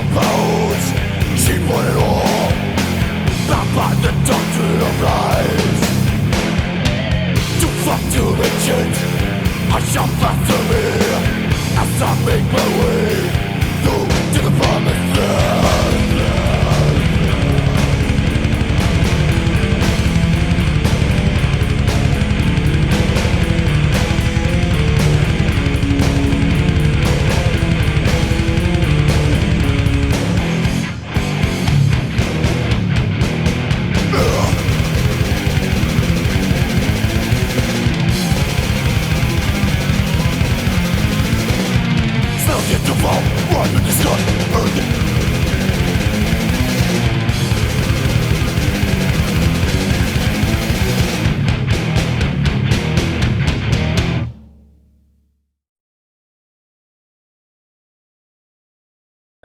compounds. She put it all back by the doctrine of lies. To fuck to ancient, I shall pass to me as I make my way through to the promised land.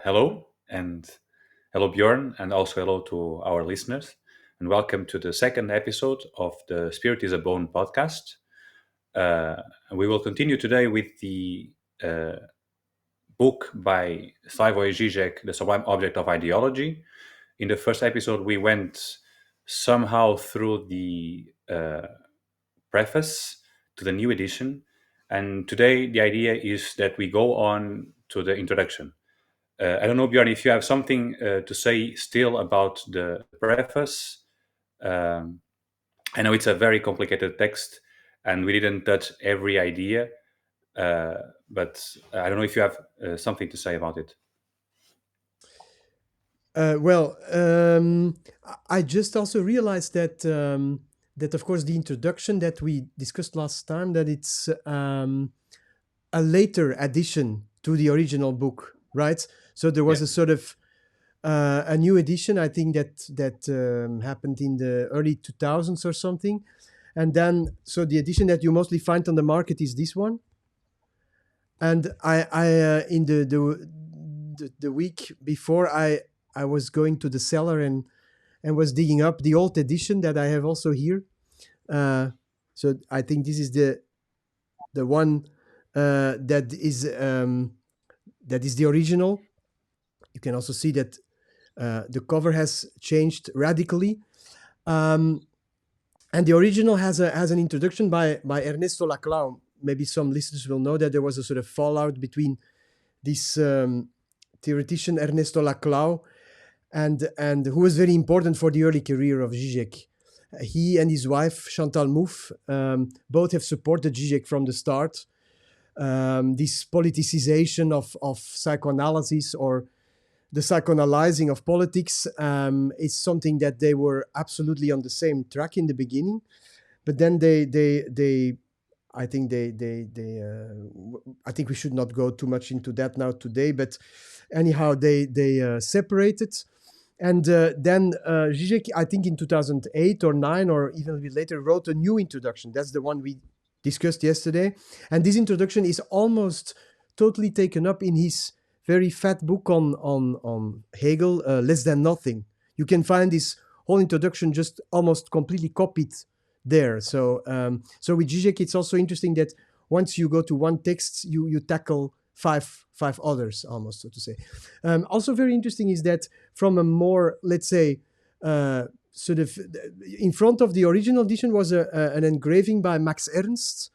Hello, and hello, Björn, and also hello to our listeners, and welcome to the second episode of the Spirit is a Bone podcast. And we will continue today with the book by Slavoj Žižek, The Sublime Object of Ideology. In the first episode, we went somehow through the preface to the new edition, and today the idea is that we go on to the introduction. I don't know, Björn, if you have something to say still about the preface. I know it's a very complicated text, and we didn't touch every idea, but I don't know if you have something to say about it. I just also realized that that of course the introduction that we discussed last time, that it's a later addition to the original book, right? So there was a sort of a new edition, I think that happened in the early 2000s or something, and then so the edition that you mostly find on the market is this one. And I in the week before, I was going to the cellar and was digging up the old edition that I have also here. So I think this is the one that is the original. You can also see that the cover has changed radically, and the original has an introduction by Ernesto Laclau. Maybe some listeners will know that there was a sort of fallout between this theoretician Ernesto Laclau and who was very important for the early career of Žižek. He and his wife Chantal Mouffe both have supported Žižek from the start. This politicization of psychoanalysis, or the psychoanalyzing of politics, is something that they were absolutely on the same track in the beginning, but then I think I think we should not go too much into that now today, but anyhow they separated, and then Žižek, I think in 2008 or 9 or even a bit later, wrote a new introduction. That's the one we discussed yesterday, and this introduction is almost totally taken up in his very fat book on Hegel, Less Than Nothing. You can find this whole introduction just almost completely copied there. So with Žižek, it's also interesting that once you go to one text, you tackle five others, almost, so to say. Also very interesting is that from a more, let's say, sort of in front of the original edition was an engraving by Max Ernst.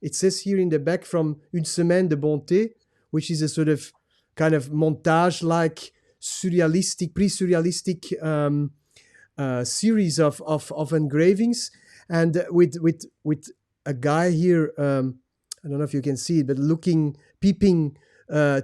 It says here in the back, from Une Semaine de Bonté, which is a sort of kind of montage-like surrealistic, pre-surrealistic series of engravings, and with a guy here, I don't know if you can see it, but peeping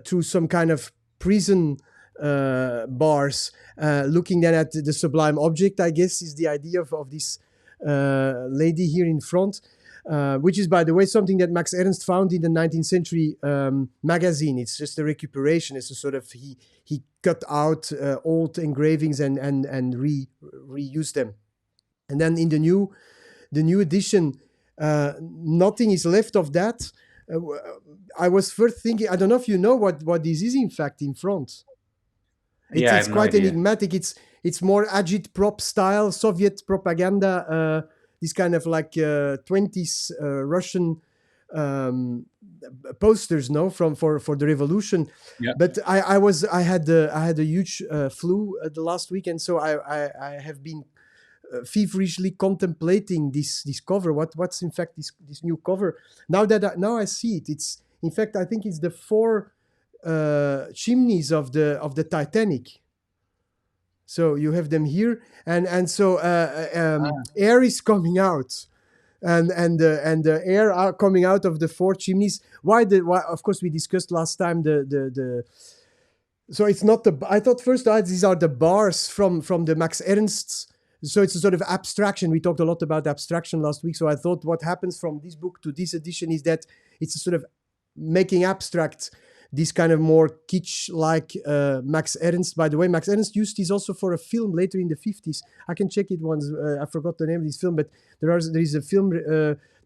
through some kind of prison bars, looking then at the sublime object, I guess, is the idea of this lady here in front. Which is, by the way, something that Max Ernst found in the 19th century magazine. It's just a recuperation. It's a sort of, he cut out old engravings and reused them. And then in the new edition, nothing is left of that. I was first thinking, I don't know if you know what this is in fact in front. It's quite enigmatic. It's more agitprop style, Soviet propaganda, this kind of like 20s Russian um, posters, no, for the revolution. Yeah. But I had a huge flu the last week, and so I have been feverishly contemplating this cover. What's in fact this new cover? Now I see it. It's in fact, I think it's the four chimneys of the Titanic. So you have them here, and so air is coming out, and the air are coming out of the four chimneys. Why? Of course, we discussed last time the. So it's not the. I thought first that these are the bars from the Max Ernst's. So it's a sort of abstraction. We talked a lot about abstraction last week. So I thought what happens from this book to this edition is that it's a sort of making abstract this kind of more kitsch-like Max Ernst. By the way, Max Ernst used this also for a film later in the 50s. I can check it once. I forgot the name of this film, but there is a film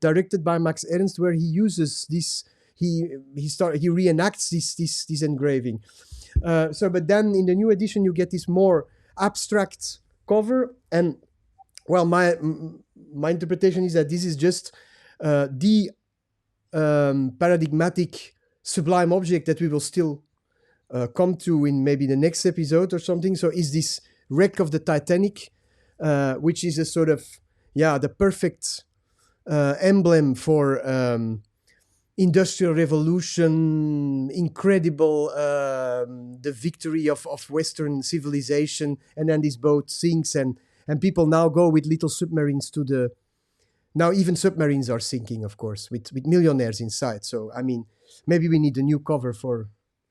directed by Max Ernst where he uses this. He reenacts this engraving. But then in the new edition you get this more abstract cover, and well, my interpretation is that this is just the paradigmatic sublime object that we will still come to in maybe the next episode or something. So is this wreck of the Titanic, which is a sort of the perfect emblem for industrial revolution, incredible, the victory of Western civilization, and then this boat sinks, and people now go with little submarines to the. Now even submarines are sinking, of course, with millionaires inside. So I mean, maybe we need a new cover for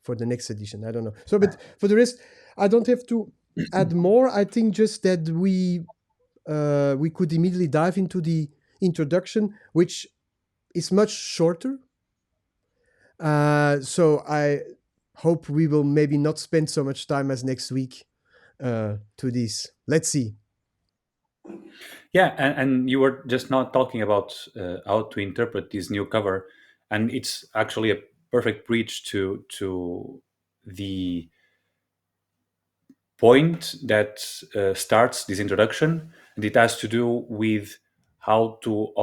the next edition. I don't know. So, but for the rest, I don't have to add more. I think just that we could immediately dive into the introduction, which is much shorter. So I hope we will maybe not spend so much time as next week to this. Let's see. Yeah, and you were just not talking about how to interpret this new cover, and it's actually a perfect bridge to the point that starts this introduction, and it has to do with how to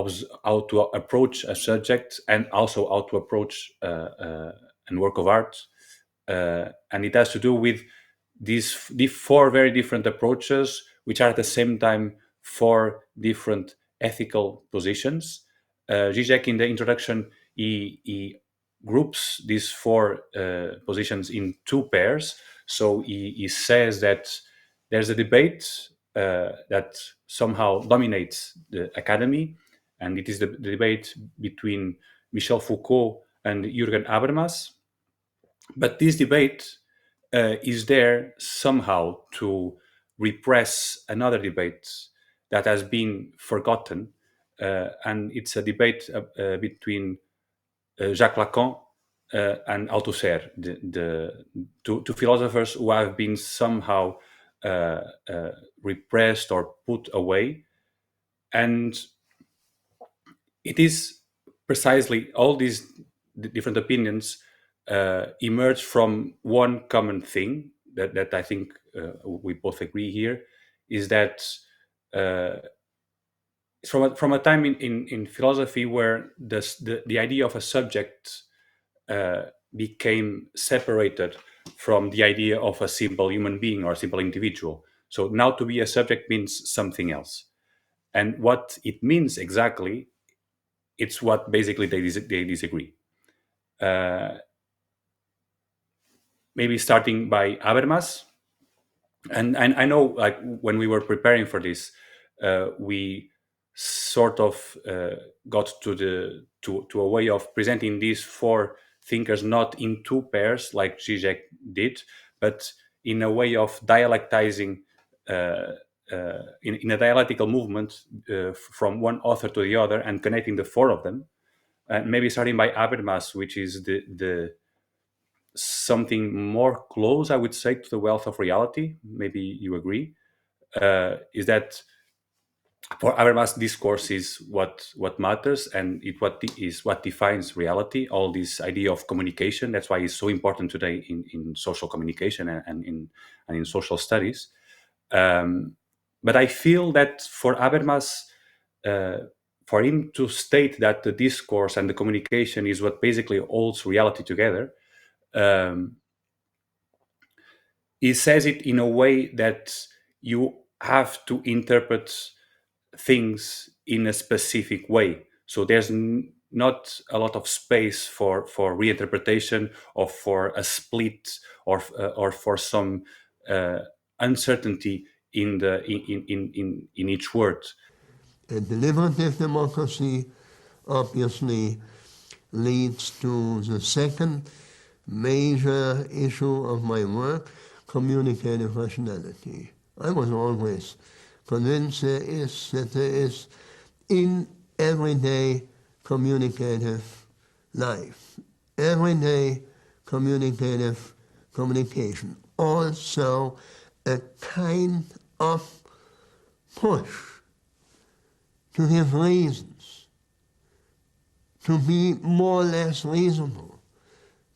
approach a subject, and also how to approach a work of art, and it has to do with the four very different approaches, which are at the same time four different ethical positions. Žižek, in the introduction, he groups these four positions in two pairs. So he says that there's a debate that somehow dominates the academy, and it is the debate between Michel Foucault and Jürgen Habermas. But this debate is there somehow to repress another debate that has been forgotten, and it's a debate between Jacques Lacan and Althusser, the two philosophers who have been somehow repressed or put away. And it is precisely all these different opinions emerge from one common thing that I think we both agree here, is that from a time in philosophy where the idea of a subject became separated from the idea of a simple human being or a simple individual. So now to be a subject means something else. And what it means exactly, it's what basically they disagree. Maybe starting by Habermas. And I know, like, when we were preparing for this, we sort of got to a way of presenting these four thinkers not in two pairs like Žižek did, but in a way of dialectizing in a dialectical movement from one author to the other and connecting the four of them. Maybe starting by Habermas, which is the something more close, I would say, to the wealth of reality. Maybe you agree. Is that for Habermas, discourse is what matters, and what defines reality. All this idea of communication. That's why it's so important today in social communication and in social studies. But I feel that for Habermas, for him to state that the discourse and the communication is what basically holds reality together, he says it in a way that you have to interpret things in a specific way. So there's not a lot of space for reinterpretation or for a split or for some uncertainty in each word. A deliberative democracy obviously leads to the second major issue of my work, communicative rationality. I was always convinced there is in everyday communicative life, everyday communication, also a kind of push to give reasons, to be more or less reasonable,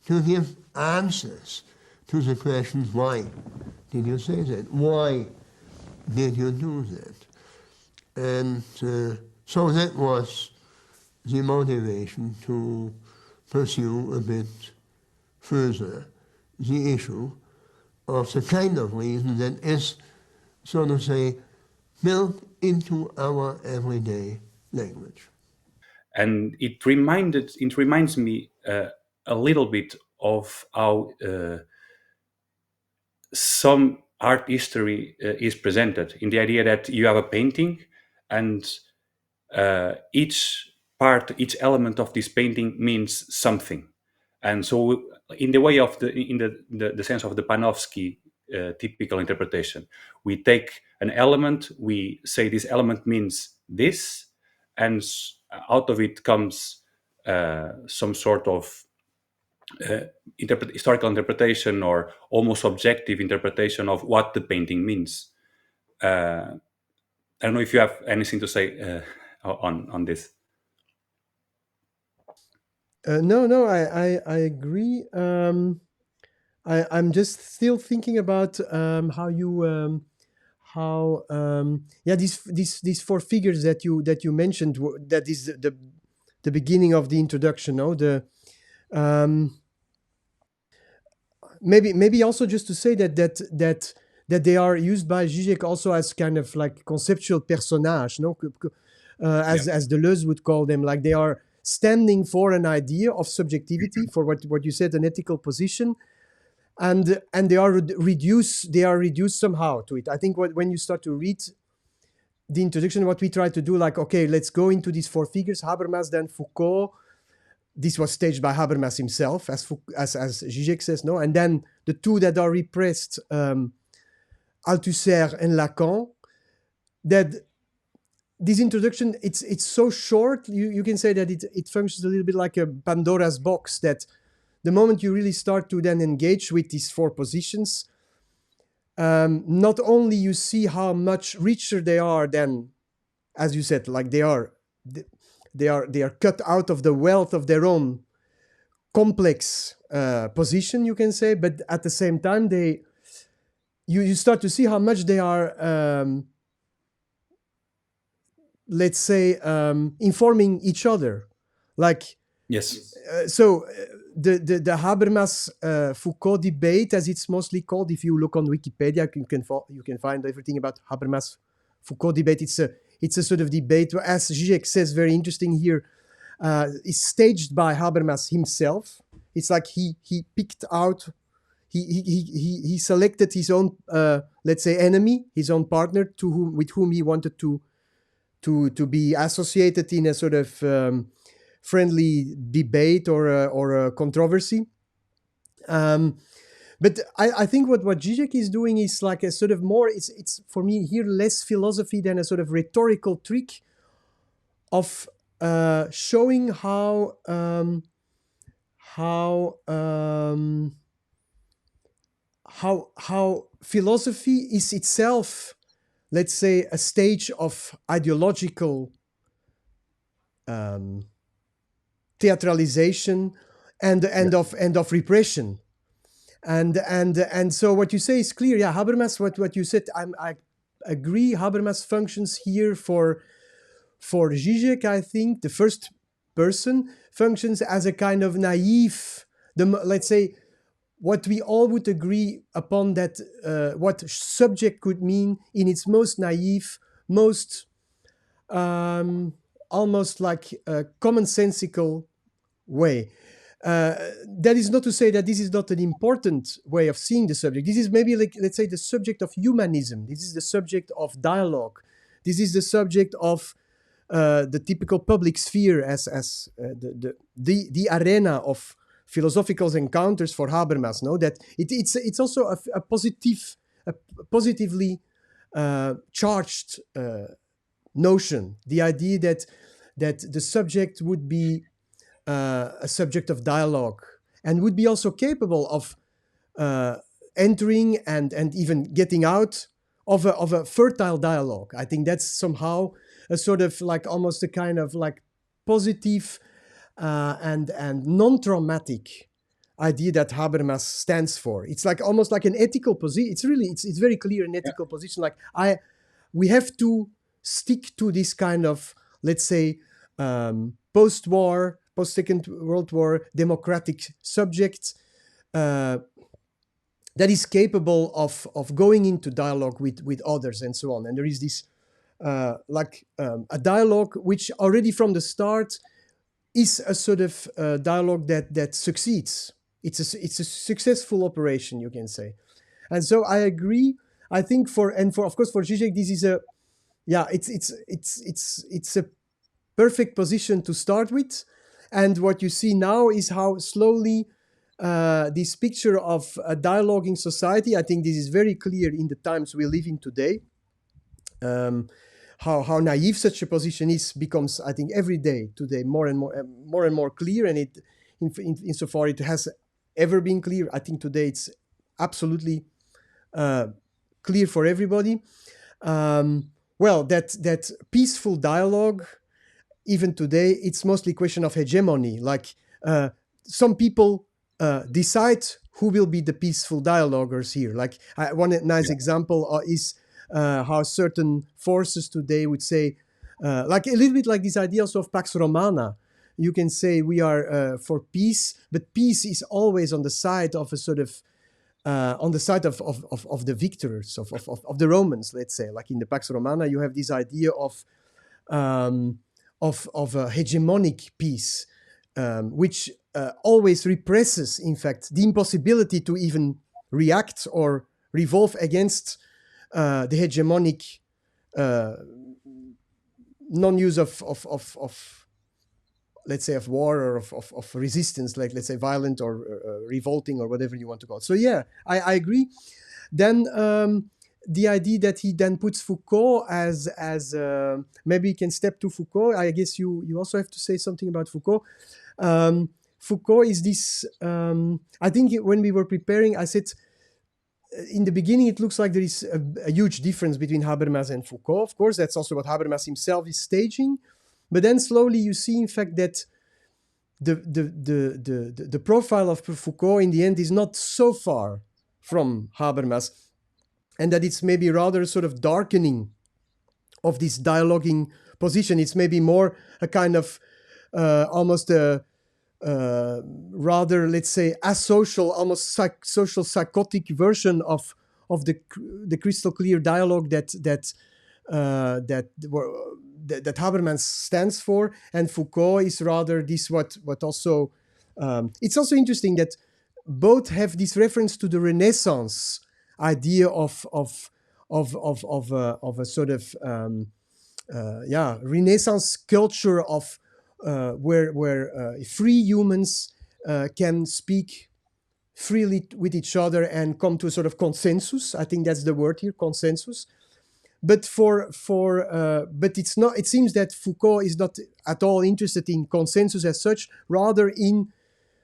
to give answers to the questions, why did you say that? Why did you do that? And so that was the motivation to pursue a bit further the issue of the kind of reason that is, so to say, built into our everyday language. And it reminds me a little bit of how some art history is presented, in the idea that you have a painting, and each element of this painting means something. And so in the way of the sense of the Panofsky typical interpretation, we take an element, we say this element means this, and out of it comes some sort of historical interpretation or almost objective interpretation of what the painting means. I don't know if you have anything to say on this. No, I agree. I'm just still thinking about how you these four figures that you mentioned, that is the beginning of the introduction. No, maybe also just to say that they are used by Žižek also as kind of like conceptual personage, no, as Deleuze would call them, like they are standing for an idea of subjectivity, for what you said, an ethical position, and they are reduced somehow to it. I think when you start to read the introduction, what we try to do, like, okay, let's go into these four figures: Habermas, then Foucault. This was staged by Habermas himself, as Žižek says, no, and then the two that are repressed, Althusser and Lacan. That this introduction, it's so short, you can say that it functions a little bit like a Pandora's box, that the moment you really start to then engage with these four positions, not only you see how much richer they are than, as you said, like they are cut out of the wealth of their own complex position, you can say, but at the same time you start to see how much they are let's say informing each other, like Yes. The Habermas Foucault debate, as it's mostly called, if you look on Wikipedia, you can find everything about Habermas Foucault debate. It's a sort of debate, as Žižek says, very interesting here, is staged by Habermas himself. It's like he picked out, he selected his own let's say enemy, his own partner, with whom he wanted to be associated in a sort of friendly debate or a controversy. But I think what Žižek is doing is like a sort of more, it's for me here less philosophy than a sort of rhetorical trick of showing how philosophy is itself, let's say, a stage of ideological theatralization and of repression. And so what you say is clear. Yeah, Habermas, what you said, I agree. Habermas functions here for for Žižek, I think the first person functions as a kind of naive, let's say, what we all would agree upon, that what subject could mean in its most naive, most almost like commonsensical way. That is not to say that this is not an important way of seeing the subject. This is maybe, like, let's say, the subject of humanism. This is the subject of dialogue. This is the subject of the typical public sphere as the arena of philosophical encounters for Habermas. No, that it's also a positively charged notion. The idea that the subject would be a subject of dialogue and would be also capable of entering and even getting out of a fertile dialogue. I think that's somehow a sort of like almost a kind of like positive and non-traumatic idea that Habermas stands for. It's like almost like an ethical position. It's very clear an ethical position. Like we have to stick to this kind of, let's say, post-war, post-Second World War democratic subject that is capable of going into dialogue with others and so on. And there is this a dialogue which already from the start is a sort of dialogue that succeeds. It's a successful operation, you can say. And so I agree. I think for Žižek, this is it's a perfect position to start with. And what you see now is how slowly this picture of a dialoguing society, I think this is very clear in the times we live in today. How naive such a position becomes, I think, every day today more and more clear, and it insofar it has ever been clear. I think today it's absolutely clear for everybody. That peaceful dialogue, even today, it's mostly a question of hegemony. Like some people decide who will be the peaceful dialoguers here. Like one nice example is how certain forces today would say, like a little bit like this idea also of Pax Romana. You can say we are for peace, but peace is always on the side of a sort of on the side of the victors, of the Romans, let's say. Like in the Pax Romana, you have this idea of a hegemonic peace, which always represses, in fact, the impossibility to even react or revolve against the hegemonic non-use of let's say of war or of resistance, like let's say violent or revolting or whatever you want to call it. So yeah, I agree. Then the idea that he then puts Foucault as maybe you can step to Foucault. I guess you also have to say something about Foucault. Foucault is this. I think when we were preparing, I said in the beginning it looks like there is a huge difference between Habermas and Foucault. Of course, that's also what Habermas himself is staging. But then slowly you see, in fact, that the profile of Foucault in the end is not so far from Habermas, and that it's maybe rather a sort of darkening of this dialoguing position. It's maybe more a kind of almost a rather, let's say, asocial, almost social psychotic version of the crystal clear dialogue that Habermas stands for, and Foucault is rather this what also. It's also interesting that both have this reference to the Renaissance idea of a sort of Renaissance culture of where free humans can speak freely with each other and come to a sort of consensus. I think that's the word here, consensus. But but it's not. It seems that Foucault is not at all interested in consensus as such, rather in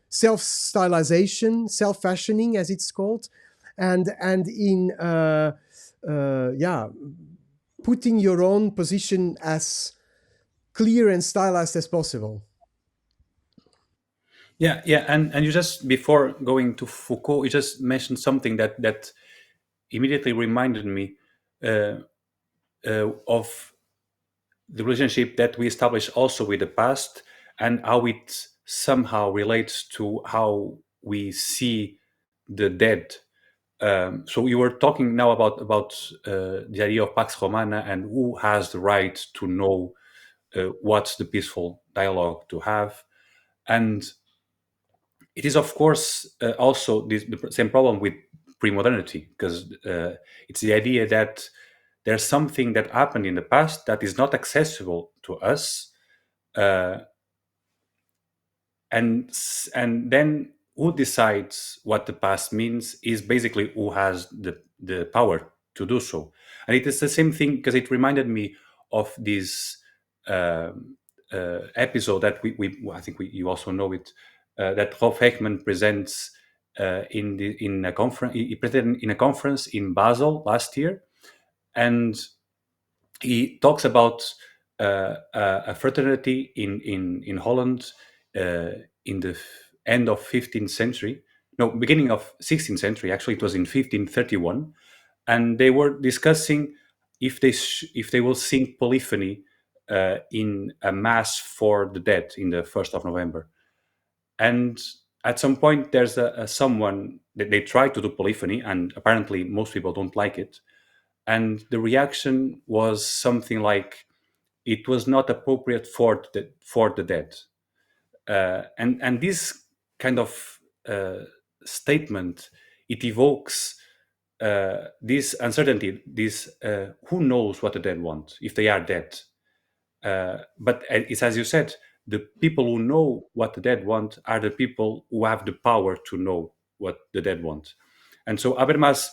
self-stylization, self-fashioning, as it's called, and in putting your own position as clear and stylized as possible. Yeah, and you just, before going to Foucault, you just mentioned something that immediately reminded me of the relationship that we establish also with the past, and how it somehow relates to how we see the dead. So you were talking now about the idea of Pax Romana and who has the right to know what's the peaceful dialogue to have. And it is, of course, also the same problem with pre-modernity, because it's the idea that there's something that happened in the past that is not accessible to us, uh, and then who decides what the past means is basically who has the power to do so. And it is the same thing, because it reminded me of this episode that we I think you also know it, that Rolf Heckman presents in a conference. He presented in a conference in Basel last year, and he talks about a fraternity in Holland in the end of 15th century, no, beginning of 16th century. Actually, it was in 1531, and they were discussing if they will sing polyphony in a mass for the dead in the 1st of November. And at some point, there's someone that they try to do polyphony, and apparently most people don't like it. And the reaction was something like, it was not appropriate for the dead. And this kind of statement, it evokes this uncertainty, this who knows what the dead want if they are dead. But it's, as you said, the people who know what the dead want are the people who have the power to know what the dead want. And so Habermas,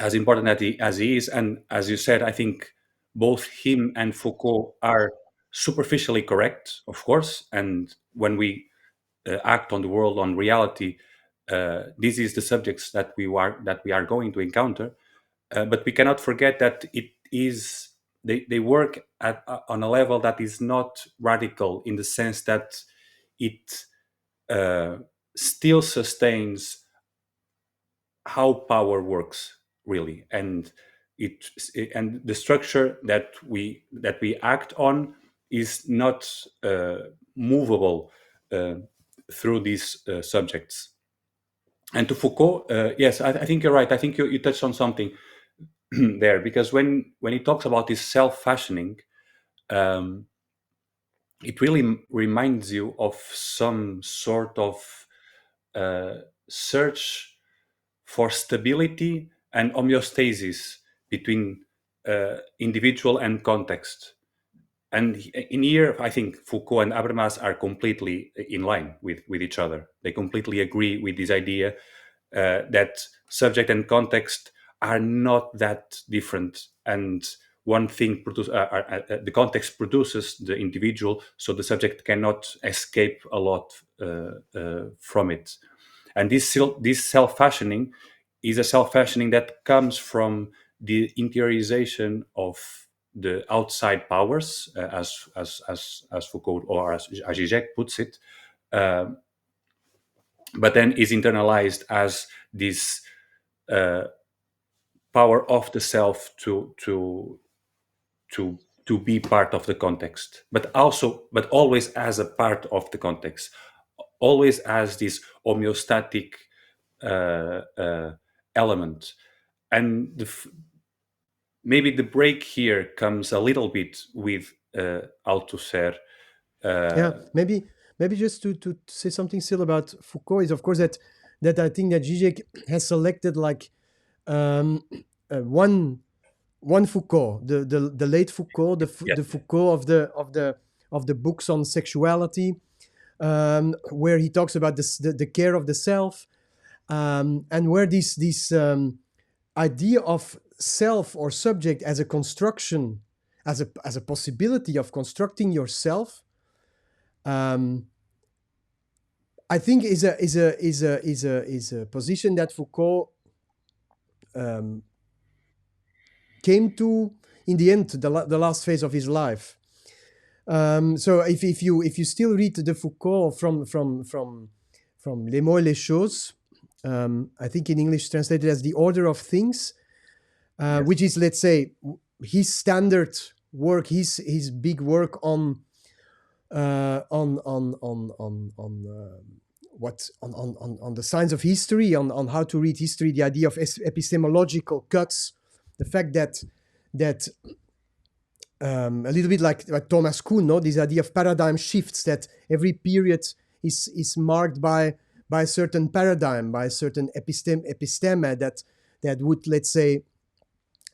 as important as he is, and as you said, I think both him and Foucault are superficially correct, of course. And when we act on the world, on reality, this is the subjects that we are going to encounter. But we cannot forget that it is they work on a level that is not radical, in the sense that it still sustains how power works really, and and the structure that we act on is not movable through these subjects. And to Foucault, yes, I think you're right. I think you touched on something there, because when he talks about this self-fashioning, it really reminds you of some sort of search for stability and homeostasis between individual and context. And in here, I think Foucault and Habermas are completely in line with each other. They completely agree with this idea that subject and context are not that different, and one thing the context produces the individual, so the subject cannot escape a lot from it. And this self-fashioning is a self-fashioning that comes from the interiorization of the outside powers, as Foucault or as Žižek puts it, but then is internalized as this power of the self to be part of the context, but always as a part of the context, always as this homeostatic element. And maybe the break here comes a little bit with Althusser. Yeah, maybe just to say something still about Foucault is, of course, that I think that Žižek has selected like one Foucault, the late Foucault, the Foucault of the books on sexuality, where he talks about the care of the self, and where this idea of self or subject as a construction, as a possibility of constructing yourself, I think is a position that Foucault came to in the end, the last phase of his life. So if you still read the Foucault from Les mots et les choses, I think in English translated as The Order of Things, which is, let's say, his standard work, his big work on the science of history, on how to read history, the idea of epistemological cuts, the fact that a little bit like Thomas Kuhn, no, this idea of paradigm shifts, that every period is marked by a certain paradigm, by a certain episteme that would, let's say,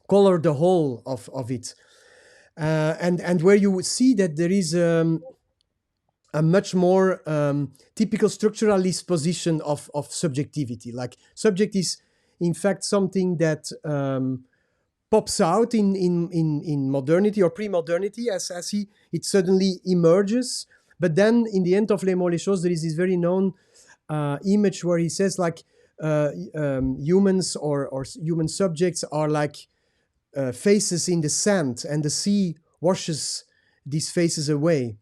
color the whole of it, and where you would see that there is a much more typical structuralist position of subjectivity. Like, subject is in fact something that pops out in modernity or pre-modernity as it suddenly emerges. But then in the end of Les Mots les Choses, there is this very known image where he says, like, humans or human subjects are like faces in the sand, and the sea washes these faces away.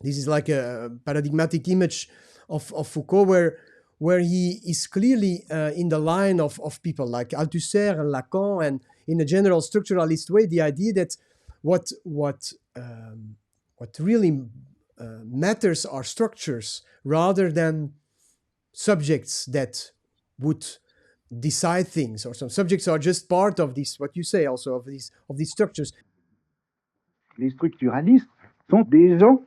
This is like a paradigmatic image of Foucault, where he is clearly in the line of people like Althusser and Lacan, and in a general structuralist way, the idea that what really matters are structures rather than subjects that would decide things, or some subjects are just part of this, what you say also, of these structures. Les structuralistes sont des gens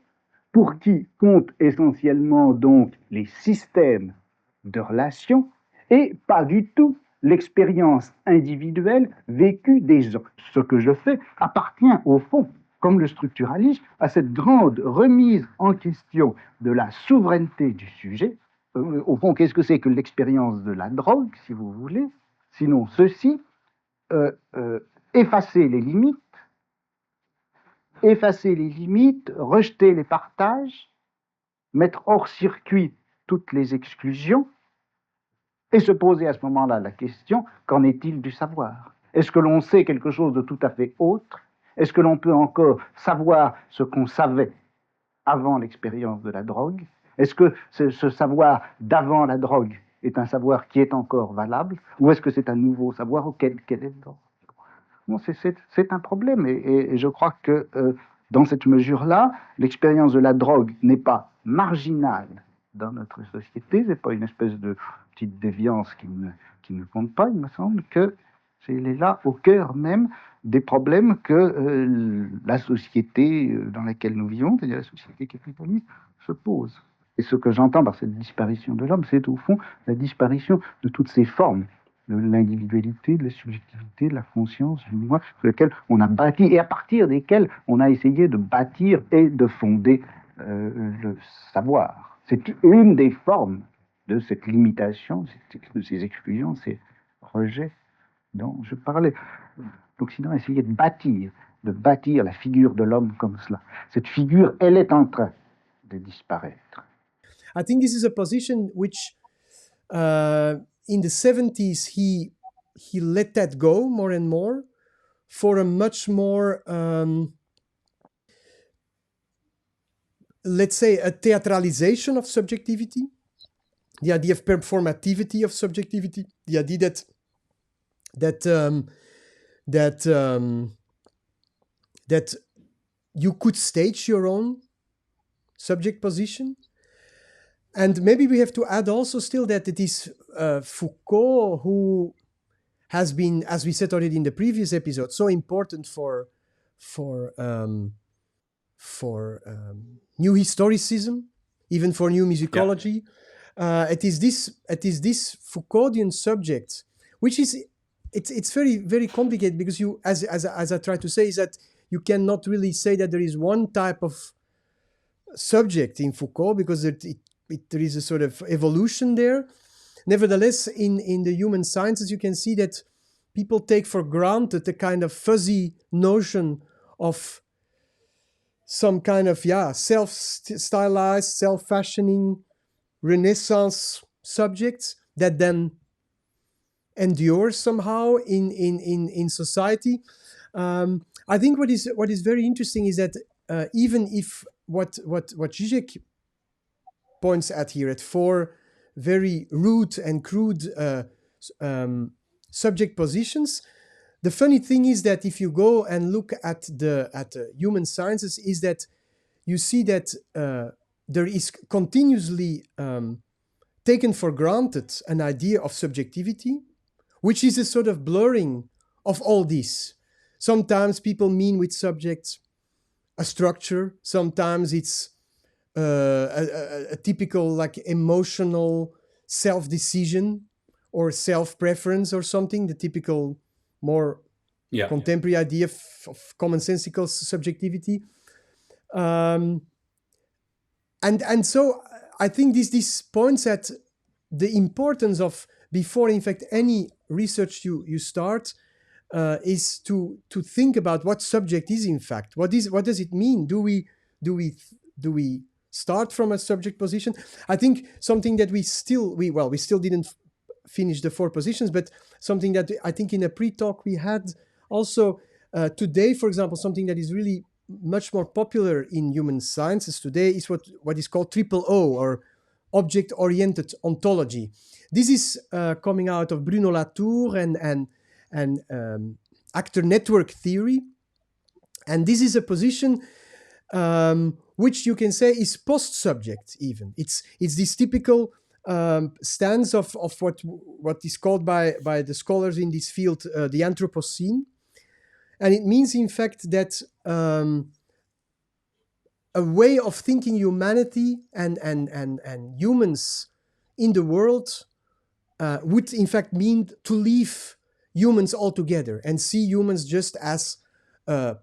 pour qui comptent essentiellement donc les systèmes de relations et pas du tout l'expérience individuelle vécue des gens. Ce que je fais appartient au fond, comme le structuralisme, à cette grande remise en question de la souveraineté du sujet. Au fond, qu'est-ce que c'est que l'expérience de la drogue, si vous voulez? Sinon ceci, effacer les limites, rejeter les partages, mettre hors circuit toutes les exclusions, et se poser à ce moment-là la question, qu'en est-il du savoir? Est-ce que l'on sait quelque chose de tout à fait autre? Est-ce que l'on peut encore savoir ce qu'on savait avant l'expérience de la drogue? Est-ce que ce savoir d'avant la drogue est un savoir qui est encore valable? Ou est-ce que c'est un nouveau savoir auquel quel est le droit? Bon, c'est un problème, et je crois que dans cette mesure-là, l'expérience de la drogue n'est pas marginale dans notre société, c'est pas une espèce de petite déviance qui ne compte pas. Il me semble que elle est là au cœur même des problèmes que la société dans laquelle nous vivons, c'est-à-dire la société capitaliste, se pose. Et ce que j'entends par cette disparition de l'homme, c'est au fond la disparition de toutes ces formes de l'individualité, de la subjectivité, de la conscience, du moi, sur lesquelles on a bâti, et à partir desquelles on a essayé de bâtir et de fonder le savoir. C'est une des formes de cette limitation, de ces exclusions, ces rejets dont je parlais. L'Occident a essayé de bâtir la figure de l'homme comme cela. Cette figure, elle est en train de disparaître. I think this is a position which in the 70s he let that go more and more for a much more let's say a theatralization of subjectivity, the idea of performativity of subjectivity, the idea that you could stage your own subject position. And maybe we have to add also still that it is Foucault who has been, as we said already in the previous episode, so important for new historicism, even for new musicology. Yeah. It is this Foucauldian subject, which is it's very, very complicated, because you, as I try to say, is that you cannot really say that there is one type of subject in Foucault, because there is a sort of evolution there. Nevertheless, in the human sciences, you can see that people take for granted the kind of fuzzy notion of some kind of self-stylized, self-fashioning Renaissance subjects that then endures somehow in society. I think what is very interesting is that even if what Žižek points at here, at four very rude and crude subject positions, the funny thing is that if you go and look at the human sciences, is that you see that there is continuously taken for granted an idea of subjectivity, which is a sort of blurring of all this. Sometimes people mean with subjects a structure. Sometimes it's a typical like emotional self-decision or self-preference or something, the typical more contemporary idea of commonsensical subjectivity. And so I think this points at the importance of, before in fact any research you start, is to think about what subject is in fact. What does it mean? Do we start from a subject position? I think something that we still didn't finish the 4 positions, but something that I think in a pre-talk we had also today, for example, something that is really much more popular in human sciences today is what is called OOO, or object-oriented ontology. This is coming out of Bruno Latour and actor network theory, and this is a position which you can say is post-subject. Even it's this typical stance of what is called by the scholars in this field the Anthropocene, and it means in fact that a way of thinking humanity and humans in the world would in fact mean to leave humans altogether and see humans just as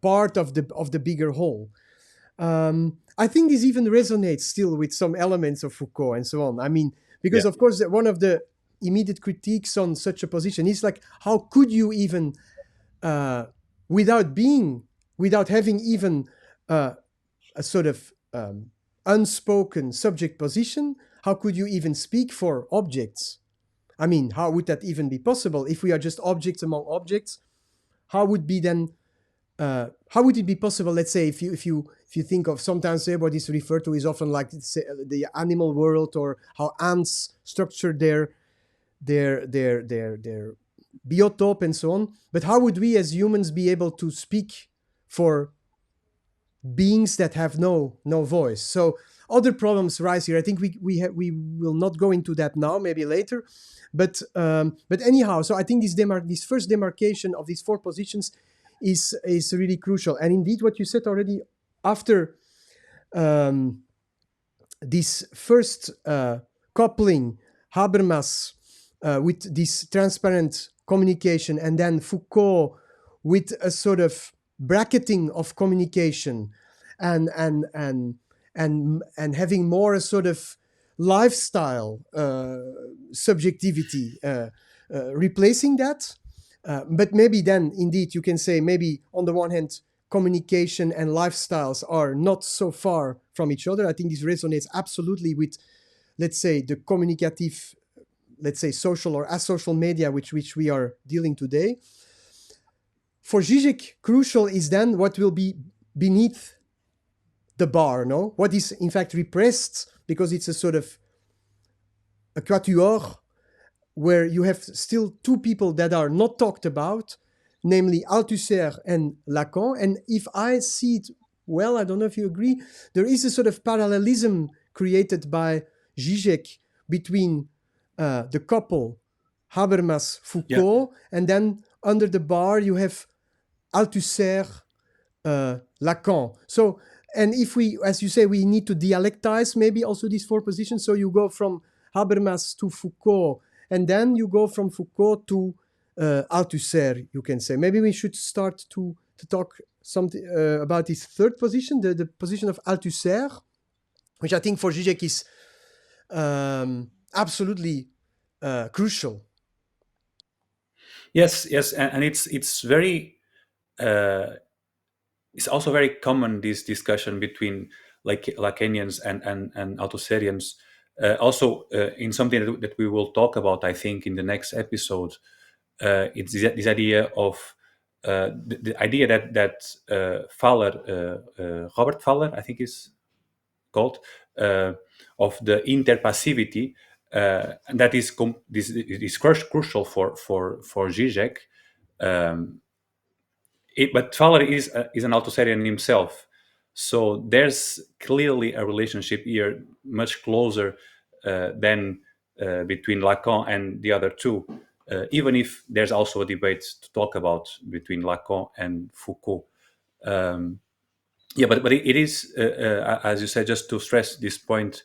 part of the bigger whole. I think this even resonates still with some elements of Foucault and so on. I mean, because of course one of the immediate critiques on such a position is like, how could you even, without having even a sort of unspoken subject position, how could you even speak for objects? I mean, how would that even be possible if we are just objects among objects? How would it be possible? Let's say if you think of, sometimes what is referred to is often like the animal world, or how ants structure their biotope and so on. But how would we as humans be able to speak for beings that have no voice? So other problems rise here. I think we will not go into that now, maybe later. But anyhow, so I think this first demarcation of these 4 positions is really crucial. And indeed, what you said already, after this first coupling, Habermas with this transparent communication, and then Foucault with a sort of bracketing of communication, and having more a sort of lifestyle subjectivity replacing that. But maybe then indeed you can say, maybe on the one hand communication and lifestyles are not so far from each other. I think this resonates absolutely with, let's say, the communicative, let's say, social or asocial media which we are dealing today. For Žižek, crucial is then what will be beneath the bar, no? What is in fact repressed, because it's a sort of a quatuor where you have still 2 people that are not talked about, namely Althusser and Lacan. And if I see it well, I don't know if you agree, there is a sort of parallelism created by Žižek between the couple Habermas, Foucault, and then under the bar you have Althusser, Lacan. So, and if we, as you say, we need to dialectize maybe also these 4 positions. So you go from Habermas to Foucault, and then you go from Foucault to Althusser, you can say. Maybe we should start to talk something about his 3rd position, the position of Althusser, which I think for Žižek is absolutely crucial. Yes, and it's very it's also very common, this discussion between like Lacanians and Althusserians. Also, in something that we will talk about, I think, in the next episode, it's this idea of the idea that Faller, Robert Faller, I think is called, of the interpassivity, and that is crucial for Žižek, But Fowler is an Althusserian himself, so there's clearly a relationship here much closer than between Lacan and the other two, even if there's also a debate to talk about between Lacan and Foucault. But it is, as you said, just to stress this point,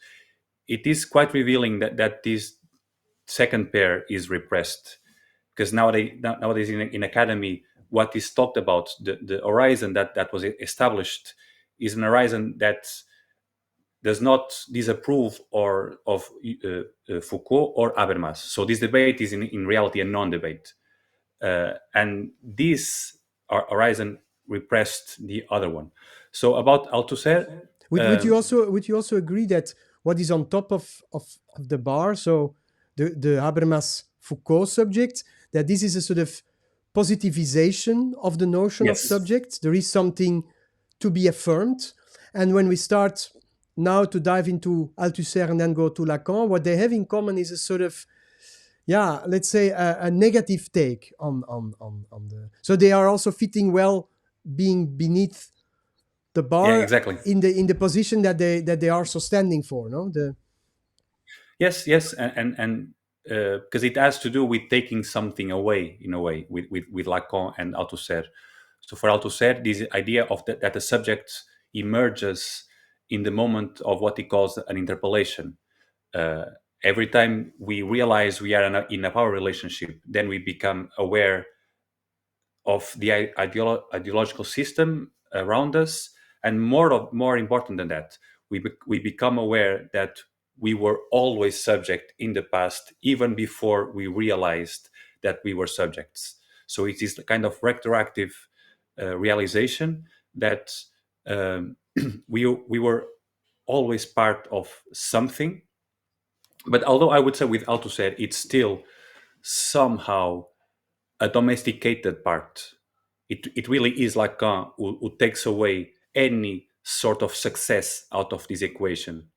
it is quite revealing that this second pair is repressed, because nowadays in academy, what is talked about, the horizon that was established, is an horizon that does not disapprove of Foucault or Habermas. So this debate is in reality a non-debate, and this horizon repressed the other one. So about Althusser, Would you also agree that what is on top of the bar, so the Habermas Foucault subject, that this is a sort of positivization of the notion of Yes. subject? There is something to be affirmed. And when we start now to dive into Althusser and then go to Lacan, what they have in common is a sort of, let's say a negative take on the. So they are also fitting well, being beneath the bar, exactly. in the position that they are so standing for, no? Yes, and because it has to do with taking something away in a way with Lacan and Althusser. So for Althusser, this idea of that the subject emerges in the moment of what he calls an interpellation. Every time we realize we are in a power relationship, then we become aware of the ideological system around us, and more important than that, we become aware that we were always subject in the past, even before we realized that we were subjects. So it is the kind of retroactive realization that we were always part of something. But although I would say with Althusser, it's still somehow a domesticated part. It really is Lacan who takes away any sort of success out of this equation.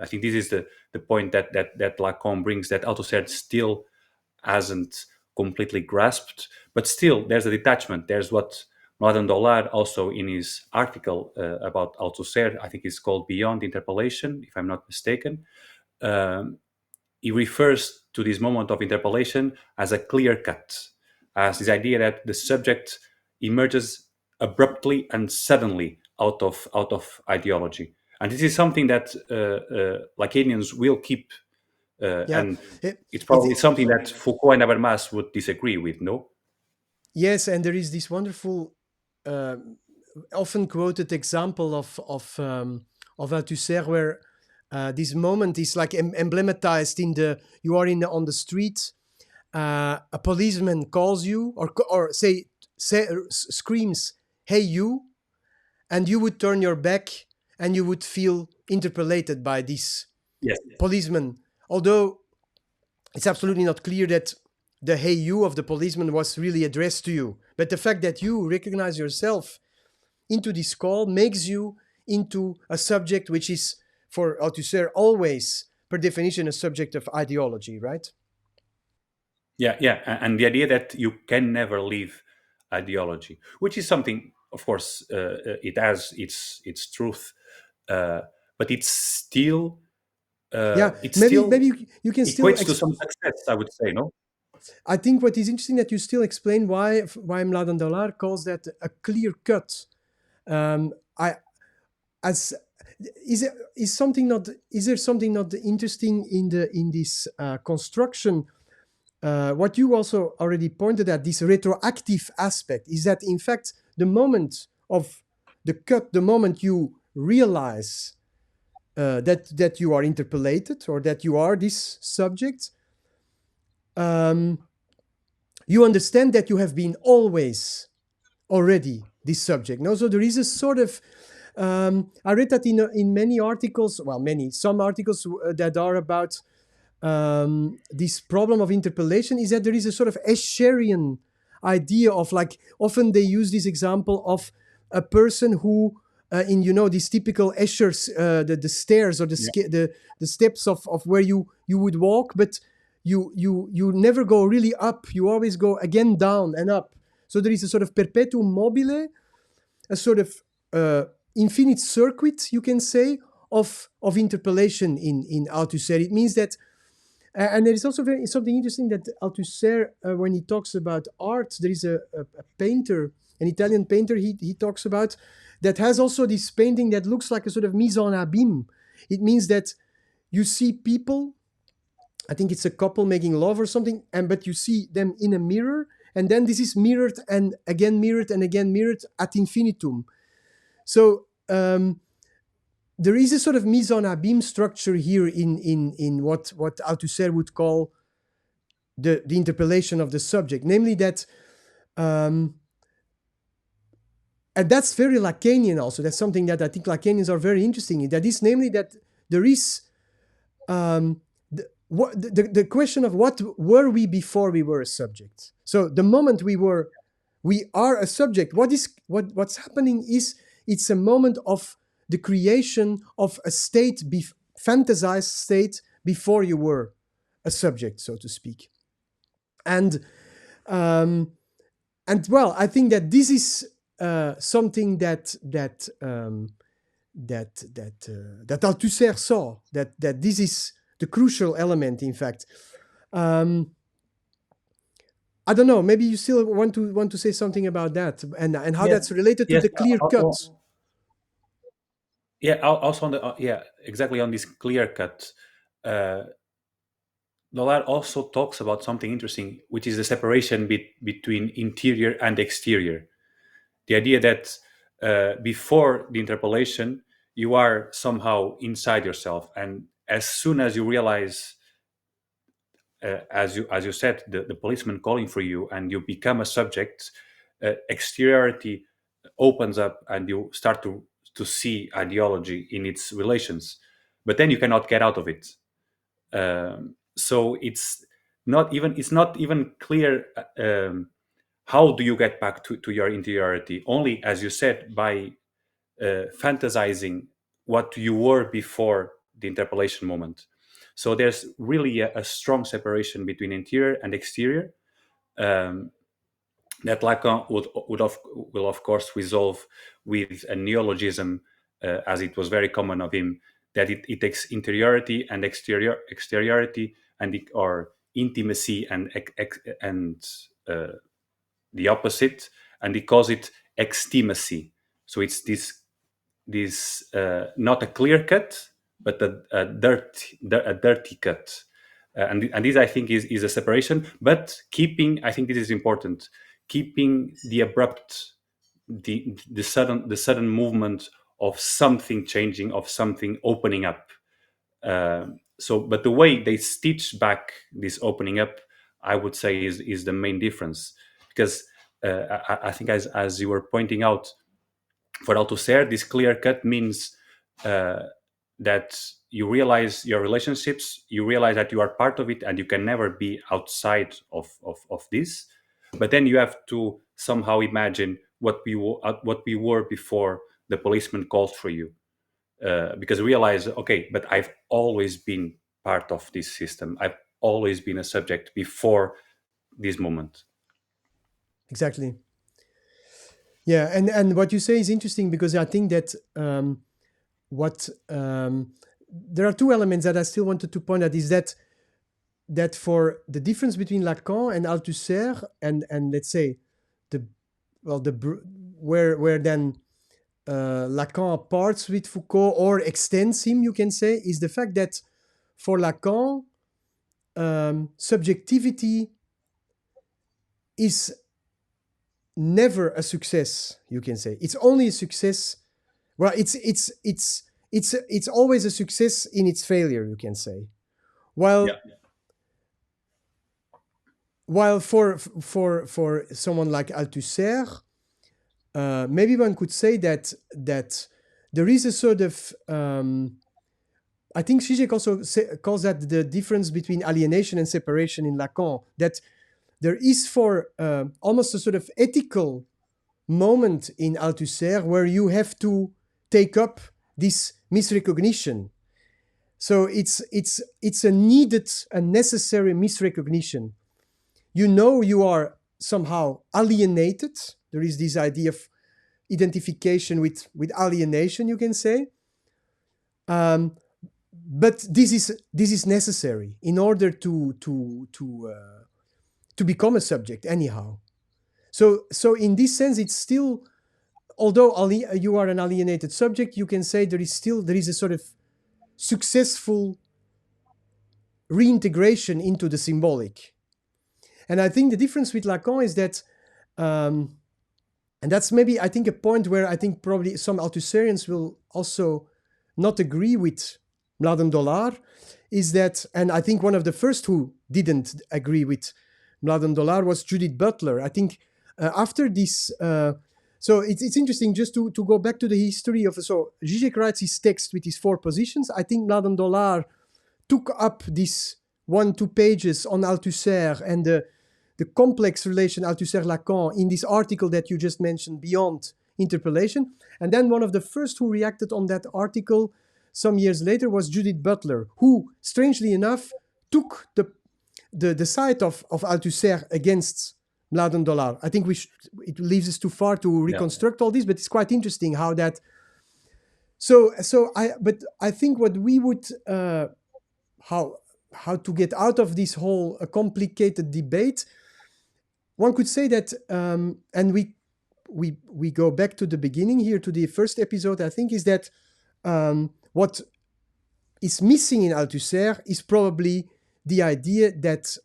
I think this is the point that Lacan brings, that Althusser still hasn't completely grasped, but still there's a detachment. There's what Mladen Dolar also in his article about Althusser, I think it's called Beyond Interpellation, if I'm not mistaken. He refers to this moment of interpellation as a clear cut, as this idea that the subject emerges abruptly and suddenly out of ideology. And this is something that Lacanians will keep, and it's probably something that Foucault and Habermas would disagree with, no? Yes, and there is this wonderful, often quoted example of Althusser, where this moment is like emblematized in you are on the street, a policeman calls you or screams, "Hey you," and you would turn your back and you would feel interpellated by this policeman, although it's absolutely not clear that the "hey you" of the policeman was really addressed to you. But the fact that you recognize yourself into this call makes you into a subject which is, for Althusser, always, per definition, a subject of ideology, right? Yeah. And the idea that you can never leave ideology, which is something, of course, it has its truth, but it's still... maybe you can still equates to some success, I would say, no? I think what is interesting that you still explain why Mladen Dolar calls that a clear cut. Is there something not interesting in this construction? What you also already pointed at, this retroactive aspect, is that in fact the moment of the cut, the moment you realize that you are interpellated or that you are this subject, you understand that you have been always already this subject. No? So there is a sort of, I read that in many articles, some articles that are about this problem of interpellation, is that there is a sort of Escherian idea of, like, often they use this example of a person who, in this typical Escher's, the stairs or the steps of where you would walk, but you never go really up. You always go again down and up. So there is a sort of perpetuum mobile, a sort of infinite circuit, you can say, of interpellation in Althusser. It means that, and there is also something interesting that Althusser, when he talks about art, there is a painter, an Italian painter he talks about, that has also this painting that looks like a sort of mise en abîme. It means that you see people, I think it's a couple making love or something, but you see them in a mirror, and then this is mirrored and again mirrored and again mirrored ad infinitum. So there is a sort of mise en abîme structure here in what Althusser would call the interpellation of the subject, namely that, and that's very Lacanian also. That's something that I think Lacanians are very interesting in. That is, namely, that there is the question of what were we before we were a subject. So the moment we are a subject, what's happening is it's a moment of the creation of a state, fantasized state, before you were a subject, so to speak. And well, I think that this is something that Althusser saw, that this is the crucial element, in fact. I don't know, maybe you still want to say something about that, and how that's related to the clear cut. Also on the exactly on this clear cut. Lacan also talks about something interesting, which is the separation between interior and exterior. The idea that before the interpellation, you are somehow inside yourself, and as soon as you realize, as you said, the policeman calling for you, and you become a subject, exteriority opens up, and you start to see ideology in its relations, but then you cannot get out of it. So it's not even clear how do you get back to your interiority. Only, as you said, by fantasizing what you were before the interpellation moment. So there's really a strong separation between interior and exterior that Lacan will of course resolve with a neologism, as it was very common of him, that it takes interiority and exteriority or intimacy and the opposite, and he calls it extimacy. So it's this not a clear cut, but a dirty cut, and this I think is a separation, but keeping, I think this is important, keeping the abrupt, the sudden movement of something changing, of something opening up. But the way they stitch back this opening up, I would say, is the main difference, because I think, as you were pointing out, for Althusser, this clear cut means that you realize your relationships, you realize that you are part of it, and you can never be outside of this. But then you have to somehow imagine what we were before the policeman called for you, because realize, okay, but I've always been part of this system. I've always been a subject before this moment. Exactly. Yeah, and what you say is interesting, because I think that there are two elements that I still wanted to point out, is that for the difference between Lacan and Althusser, and let's say where then Lacan parts with Foucault or extends him, you can say, is the fact that for Lacan, subjectivity is never a success, you can say. It's only a success. Well, it's always a success in its failure, you can say. While for someone like Althusser, maybe one could say that there is a sort of I think Žižek also calls that the difference between alienation and separation in Lacan, that there is for almost a sort of ethical moment in Althusser where you have to take up this misrecognition. So it's a needed, a necessary misrecognition. You know you are somehow alienated. There is this idea of identification with alienation, you can say. But this is necessary in order to become a subject anyhow. So in this sense, it's still, although you are an alienated subject, you can say there is a sort of successful reintegration into the symbolic. And I think the difference with Lacan is that, and that's maybe, I think, a point where I think probably some Althusserians will also not agree with Mladen-Dolar, is that, and I think one of the first who didn't agree with Mladen-Dolar was Judith Butler. I think after this, so it's interesting just to go back to the history of, so Žižek writes his text with his 4 positions. I think Mladen-Dolar took up these 1-2 pages on Althusser and the complex relation Althusser-Lacan in this article that you just mentioned, Beyond Interpellation. And then one of the first who reacted on that article some years later was Judith Butler, who, strangely enough, took the side of Althusser against Mladen-Dolar. I think it leaves us too far to reconstruct all this, but it's quite interesting how that. But I think what we would how to get out of this whole complicated debate, one could say that, and we go back to the beginning here, to the first episode, I think, is that what is missing in Althusser is probably the idea that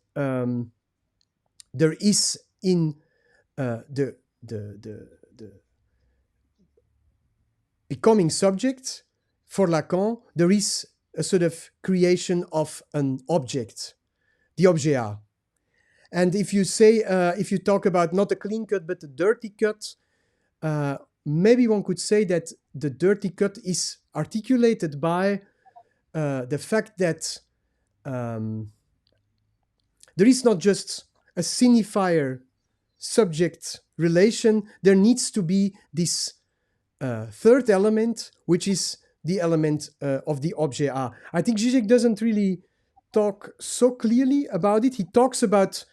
there is in the becoming subject for Lacan, there is a sort of creation of an object, the objet. And if you say, if you talk about not a clean cut but a dirty cut, maybe one could say that the dirty cut is articulated by the fact that there is not just a signifier subject relation, there needs to be this third element, which is the element of the objet. I think Žižek doesn't really talk so clearly about it. He talks about,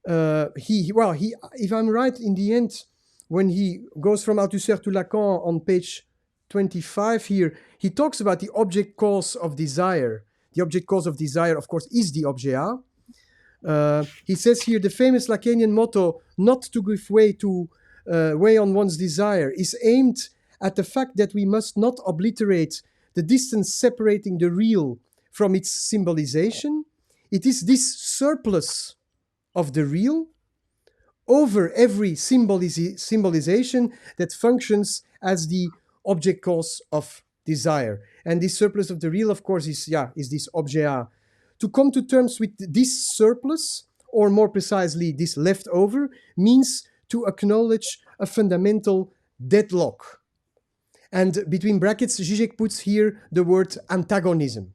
if I'm right, in the end, when he goes from Althusser to Lacan on page 25 here, he talks about the object cause of desire. The object cause of desire, of course, is the objet. He says here, the famous Lacanian motto, not to give way to way on one's desire, is aimed at the fact that we must not obliterate the distance separating the real from its symbolization. It is this surplus of the real over every symbolization that functions as the object cause of desire. And this surplus of the real, of course, is this objet. To come to terms with this surplus, or more precisely, this leftover, means to acknowledge a fundamental deadlock. And between brackets, Žižek puts here the word antagonism.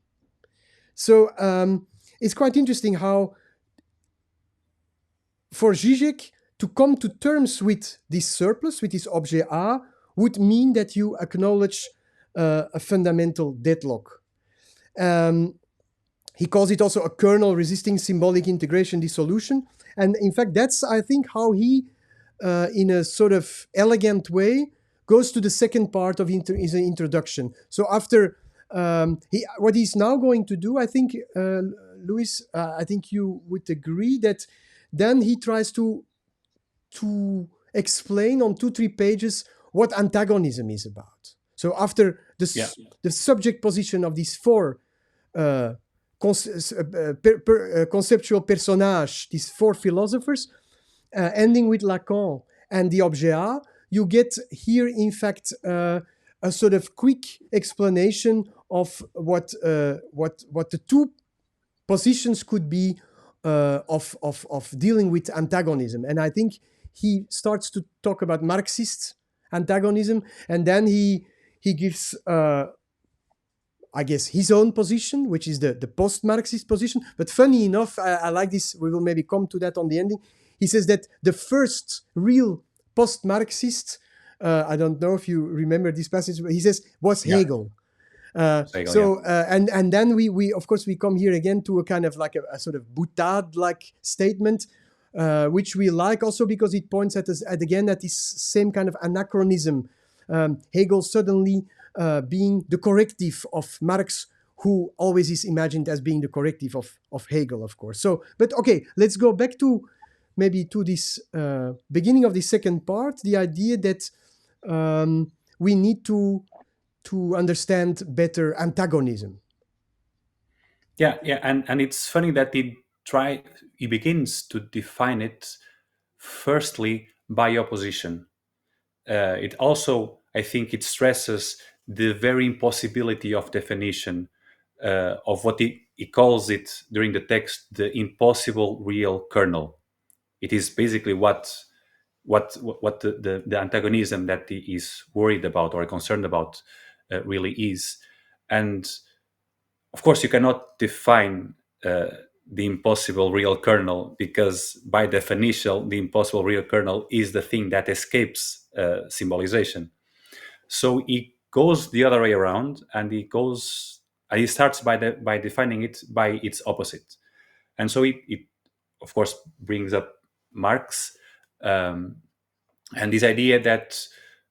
So it's quite interesting how, for Žižek, to come to terms with this surplus, with this objet A, would mean that you acknowledge a fundamental deadlock. He calls it also a kernel resisting symbolic integration dissolution. And in fact, that's, I think, how he, in a sort of elegant way, goes to the second part of his introduction. So after what he's now going to do, I think, Luís, I think you would agree that then he tries to explain on 2-3 pages what antagonism is about. So after the subject position of these 4 conceptual personages, these 4 philosophers, ending with Lacan and the objet, you get here, in fact, a sort of quick explanation of what the 2 positions could be of dealing with antagonism. And I think he starts to talk about Marxist antagonism, and then he gives, I guess, his own position, which is the post-Marxist position. But funny enough, I like this, we will maybe come to that on the ending. He says that the first real post-Marxist, I don't know if you remember this passage, but he says, was Hegel. And then we of course we come here again to a kind of like a sort of boutade-like statement. which we like also because it points at again at this same kind of anachronism. Hegel suddenly being the corrective of Marx, who always is imagined as being the corrective of Hegel, of course. So, but okay, let's go back to maybe to this beginning of the second part, the idea that we need to understand better antagonism. Yeah, and it's funny that he begins to define it firstly by opposition. It also, I think, it stresses the very impossibility of definition of what he calls it during the text, the impossible real kernel. It is basically what the antagonism that he is worried about or concerned about really is. And of course, you cannot define the impossible real kernel because, by definition, the impossible real kernel is the thing that escapes symbolization. So he goes the other way around, and he starts by defining it by its opposite. And so it of course brings up Marx and this idea that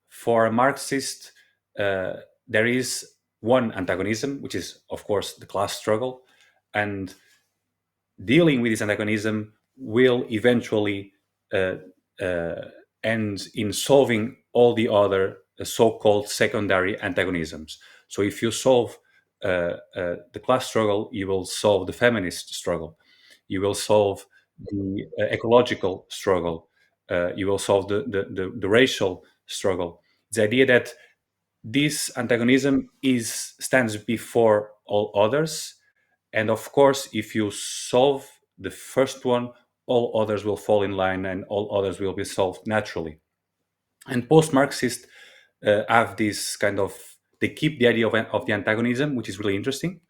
for a Marxist there is one antagonism, which is of course the class struggle, and dealing with this antagonism will eventually end in solving all the other so-called secondary antagonisms. So if you solve the class struggle, you will solve the feminist struggle, you will solve the ecological struggle, you will solve the racial struggle. The idea that this antagonism stands before all others, and of course, if you solve the first one, all others will fall in line and all others will be solved naturally. And post-Marxists have this kind of, they keep the idea of the antagonism, which is really interesting,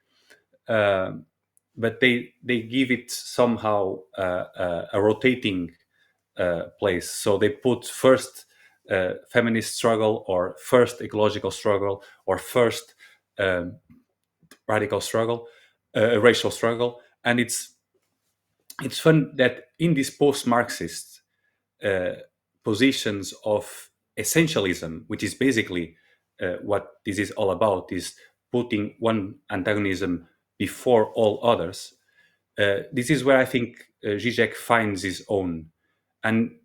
but they give it somehow a rotating place. So they put first feminist struggle, or first ecological struggle, or first radical struggle, racial struggle, and it's fun that in these post-Marxist positions of essentialism, which is basically what this is all about, is putting one antagonism before all others. This is where I think Žižek finds his own, and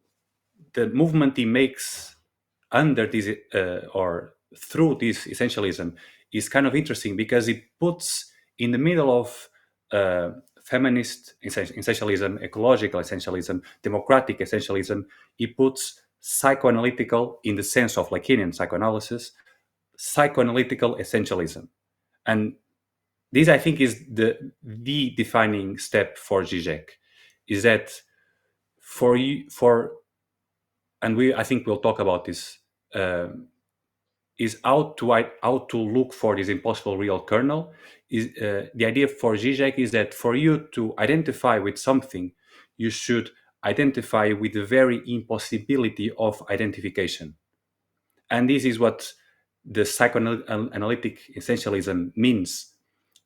the movement he makes under this or through this essentialism is kind of interesting because it puts in the middle of feminist essentialism, ecological essentialism, democratic essentialism, he puts psychoanalytical, in the sense of Lacanian psychoanalysis, psychoanalytical essentialism. And this, I think, is the defining step for Žižek, is that I think we'll talk about this, is how to look for this impossible real kernel. Is the idea for Žižek is that for you to identify with something, you should identify with the very impossibility of identification. And this is what the psychoanalytic essentialism means,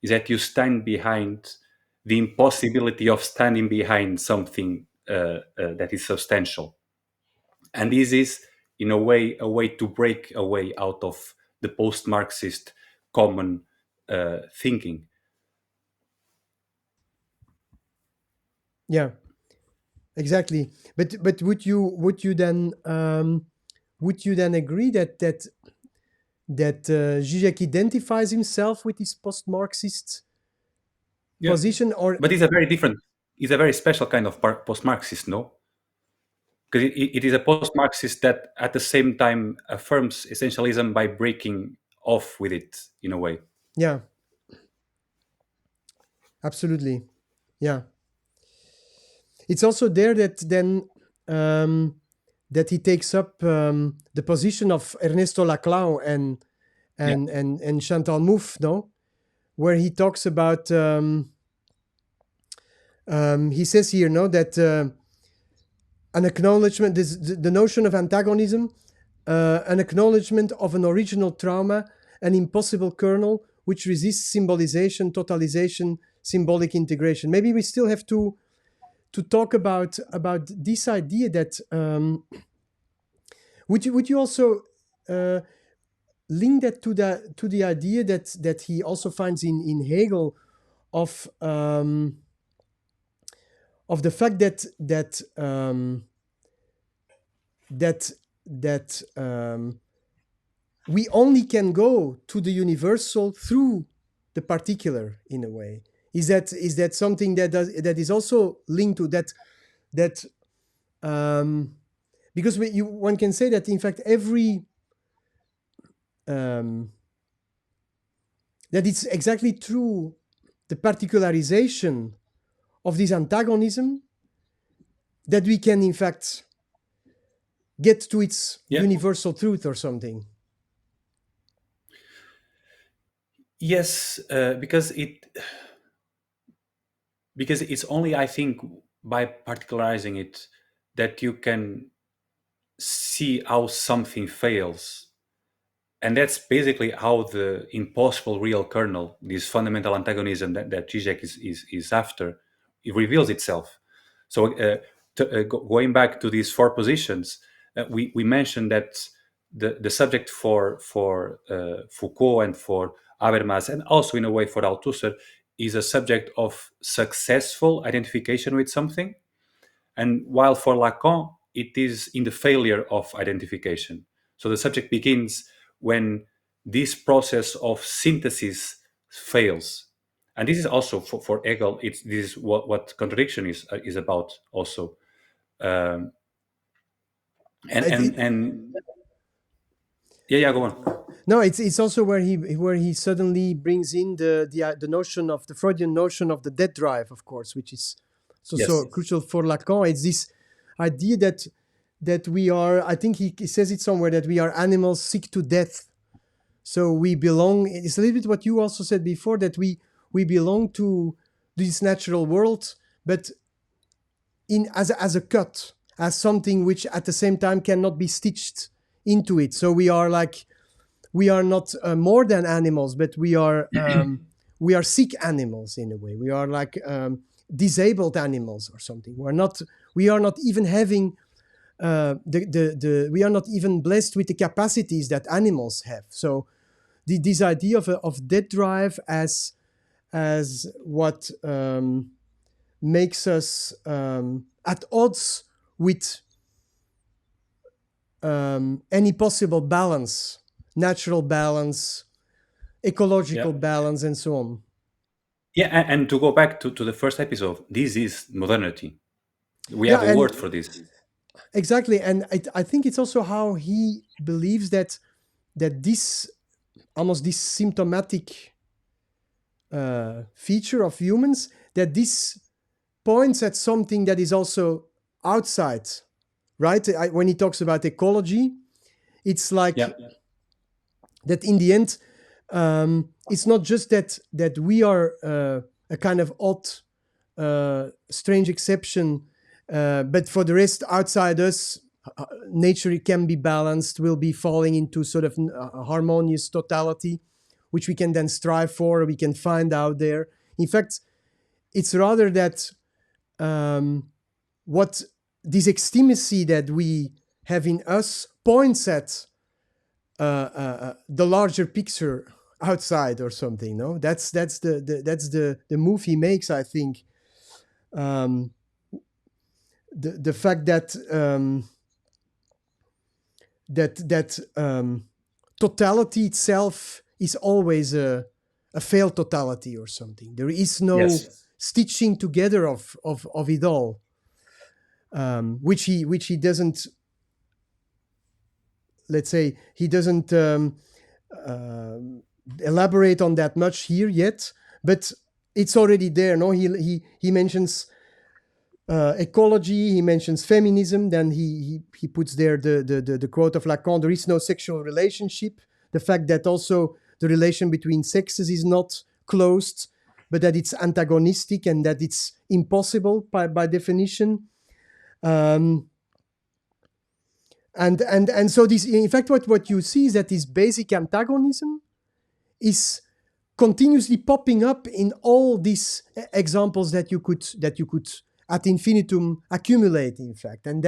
is that you stand behind the impossibility of standing behind something that is substantial. And this is, in a way to break away out of the post-Marxist common thinking. Yeah, exactly. But would you then agree that Žižek identifies himself with this post-Marxist position, or? But it's a very special kind of post-Marxist, no? Because it is a post-Marxist that at the same time affirms essentialism by breaking off with it in a way. Yeah, absolutely. Yeah. It's also there that then that he takes up the position of Ernesto Laclau and Chantal Mouffe, no? Where he talks about, he says here, no, that an acknowledgement, the notion of antagonism, an acknowledgement of an original trauma, an impossible kernel which resists symbolization, totalization, symbolic integration. Maybe we still have to to talk about this idea that would you also link that to the idea that he also finds in Hegel of the fact that we only can go to the universal through the particular, in a way. Is that something that is also linked to that because one can say that in fact every that it's exactly through the particularization of this antagonism that we can in fact get to its universal truth or something. Yes, because it's only, I think, by particularizing it that you can see how something fails. And that's basically how the impossible real kernel, this fundamental antagonism that Žižek is after, it reveals itself. So going back to these four positions, we mentioned that the subject for Foucault and for Habermas, and also in a way for Althusser, is a subject of successful identification with something. And while for Lacan, it is in the failure of identification. So the subject begins when this process of synthesis fails. And this is also for Hegel, this is what contradiction is about also. And go on. No, it's also where he suddenly brings in the notion of the Freudian notion of the death drive, of course, which is so crucial for Lacan. It's this idea that we are, I think he says it somewhere, that we are animals sick to death. So we belong, it's a little bit what you also said before, that we belong to this natural world, but as a cut, as something which at the same time cannot be stitched into it. So we are not more than animals, but we are sick animals in a way. We are like disabled animals or something. We are not even having we are not even blessed with the capacities that animals have. So this idea of death drive as what makes us at odds with any possible balance, natural balance, ecological balance, and so on. Yeah, and to go back to the first episode, this is modernity. We have a word for this. Exactly, and I think it's also how he believes that this almost this symptomatic feature of humans, that this points at something that is also outside, right? When he talks about ecology, it's like that in the end, it's not just that we are a kind of odd, strange exception, but for the rest, outside us, nature can be balanced, will be falling into sort of a harmonious totality, which we can then strive for, we can find out there. In fact, it's rather that what this extimacy that we have in us points at the larger picture outside or something. No, that's the move he makes. I think the fact that totality itself is always a failed totality or something. There is no stitching together of it all, which he doesn't. Let's say he doesn't elaborate on that much here yet, but it's already there. No, he mentions ecology, he mentions feminism, then he puts there the quote of Lacan: there is no sexual relationship. The fact that also the relation between sexes is not closed, but that it's antagonistic and that it's impossible by definition. And so this, in fact, what you see is that this basic antagonism is continuously popping up in all these examples that you could ad infinitum accumulate, in fact, and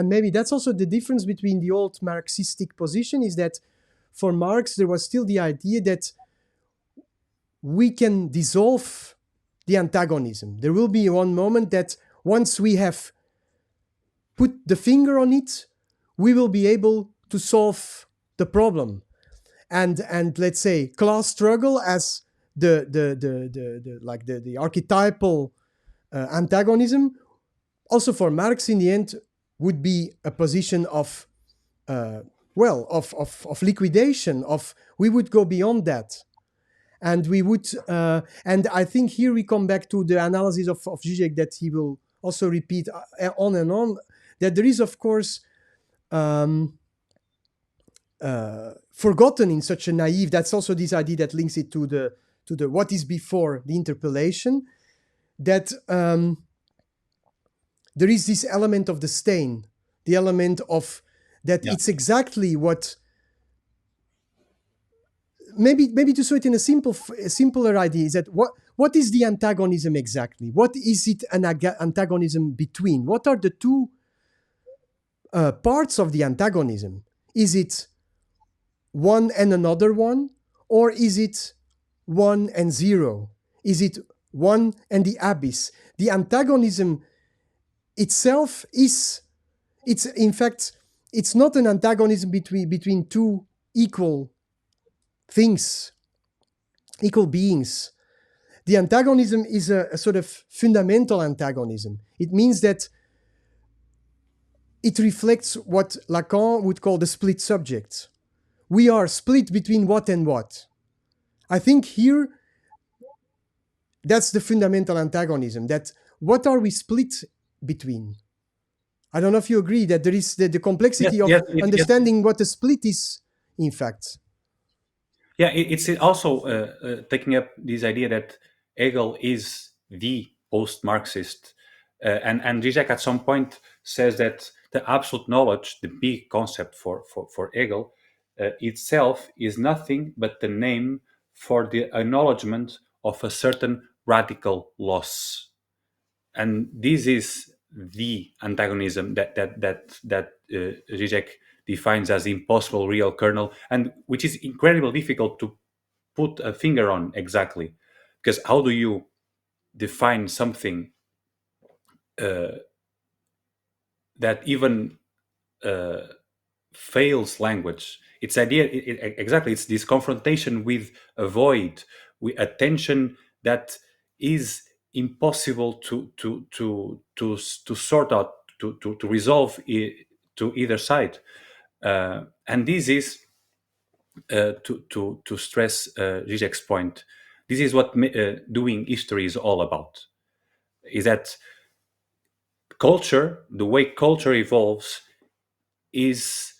maybe that's also the difference between the old Marxistic position, is that for Marx there was still the idea that we can dissolve the antagonism. There will be one moment that once we have put the finger on it, we will be able to solve the problem. And let's say class struggle as the archetypal antagonism, also for Marx in the end would be a position of liquidation. We would go beyond that, and we would. And I think here we come back to the analysis of Žižek that he will also repeat on and on. That there is, of course, forgotten in such a naive. That's also this idea that links it to the what is before the interpellation. That there is this element of the stain, the element of that. Yeah. It's exactly what. Maybe to say it in a simpler idea is that what is the antagonism exactly? What is it an antagonism between? What are the two parts of the antagonism? Is it one and another one, or is it one and zero? Is it one and the abyss? The antagonism itself it's in fact, it's not an antagonism between two equal things, equal beings. The antagonism is a sort of fundamental antagonism. It means that it reflects what Lacan would call the split subject. We are split between what and what. I think here, that's the fundamental antagonism. That what are we split between? I don't know if you agree that there is the complexity of understanding what a split is, in fact. Yeah, it's also taking up this idea that Hegel is the post-Marxist. And Žižek at some point says that the absolute knowledge, the big concept for Hegel, itself is nothing but the name for the acknowledgement of a certain radical loss. And this is the antagonism that Žižek defines as the impossible real kernel, and which is incredibly difficult to put a finger on exactly, because how do you define something that even fails language? It's exactly. It's this confrontation with a void, with a tension that is impossible to sort out, to resolve to either side, and this is to stress Žižek's point. This is what doing history is all about. Is that culture, the way culture evolves, is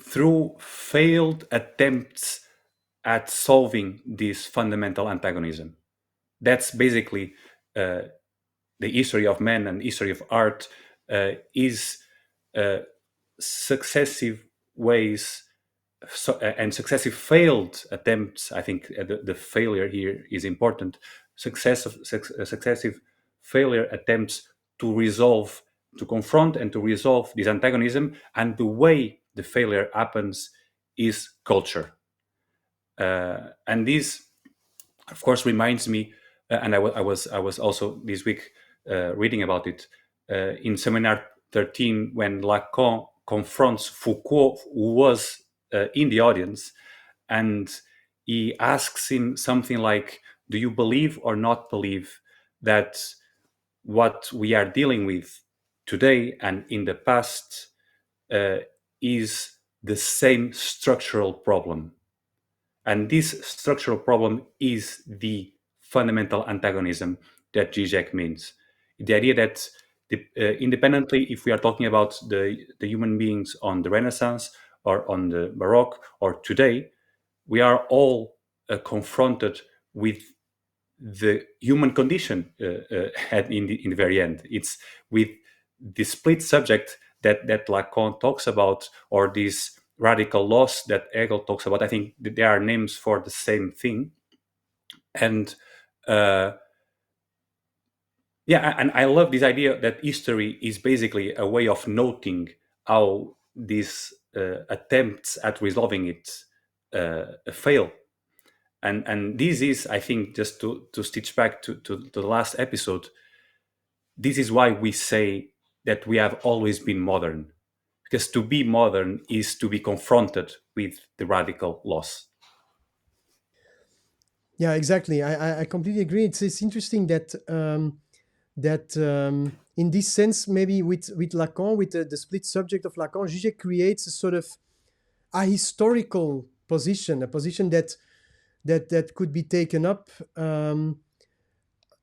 through failed attempts at solving this fundamental antagonism. That's basically the history of man and history of art is successive ways and successive failed attempts. I think the failure here is important. Successive failure attempts to resolve, to confront and to resolve this antagonism, and the way the failure happens is culture. And this, of course, reminds me, and I was also this week reading about it in Seminar 13 when Lacan confronts Foucault, who was in the audience, and he asks him something like, do you believe or not believe that what we are dealing with today and in the past is the same structural problem? And this structural problem is the fundamental antagonism that Žižek means. The idea that independently, if we are talking about the human beings on the Renaissance or on the Baroque or today, we are all confronted with the human condition in the very end. It's with the split subject that Lacan talks about, or this radical loss that Hegel talks about. I think that there are names for the same thing. And and I love this idea that history is basically a way of noting how these attempts at resolving it fail. And this is, I think, just to stitch back to the last episode, this is why we say that we have always been modern. Because to be modern is to be confronted with the radical loss. Yeah, exactly. I completely agree. It's interesting that in this sense, maybe with Lacan, with the split subject of Lacan, Žižek creates a sort of a historical position, a position that could be taken up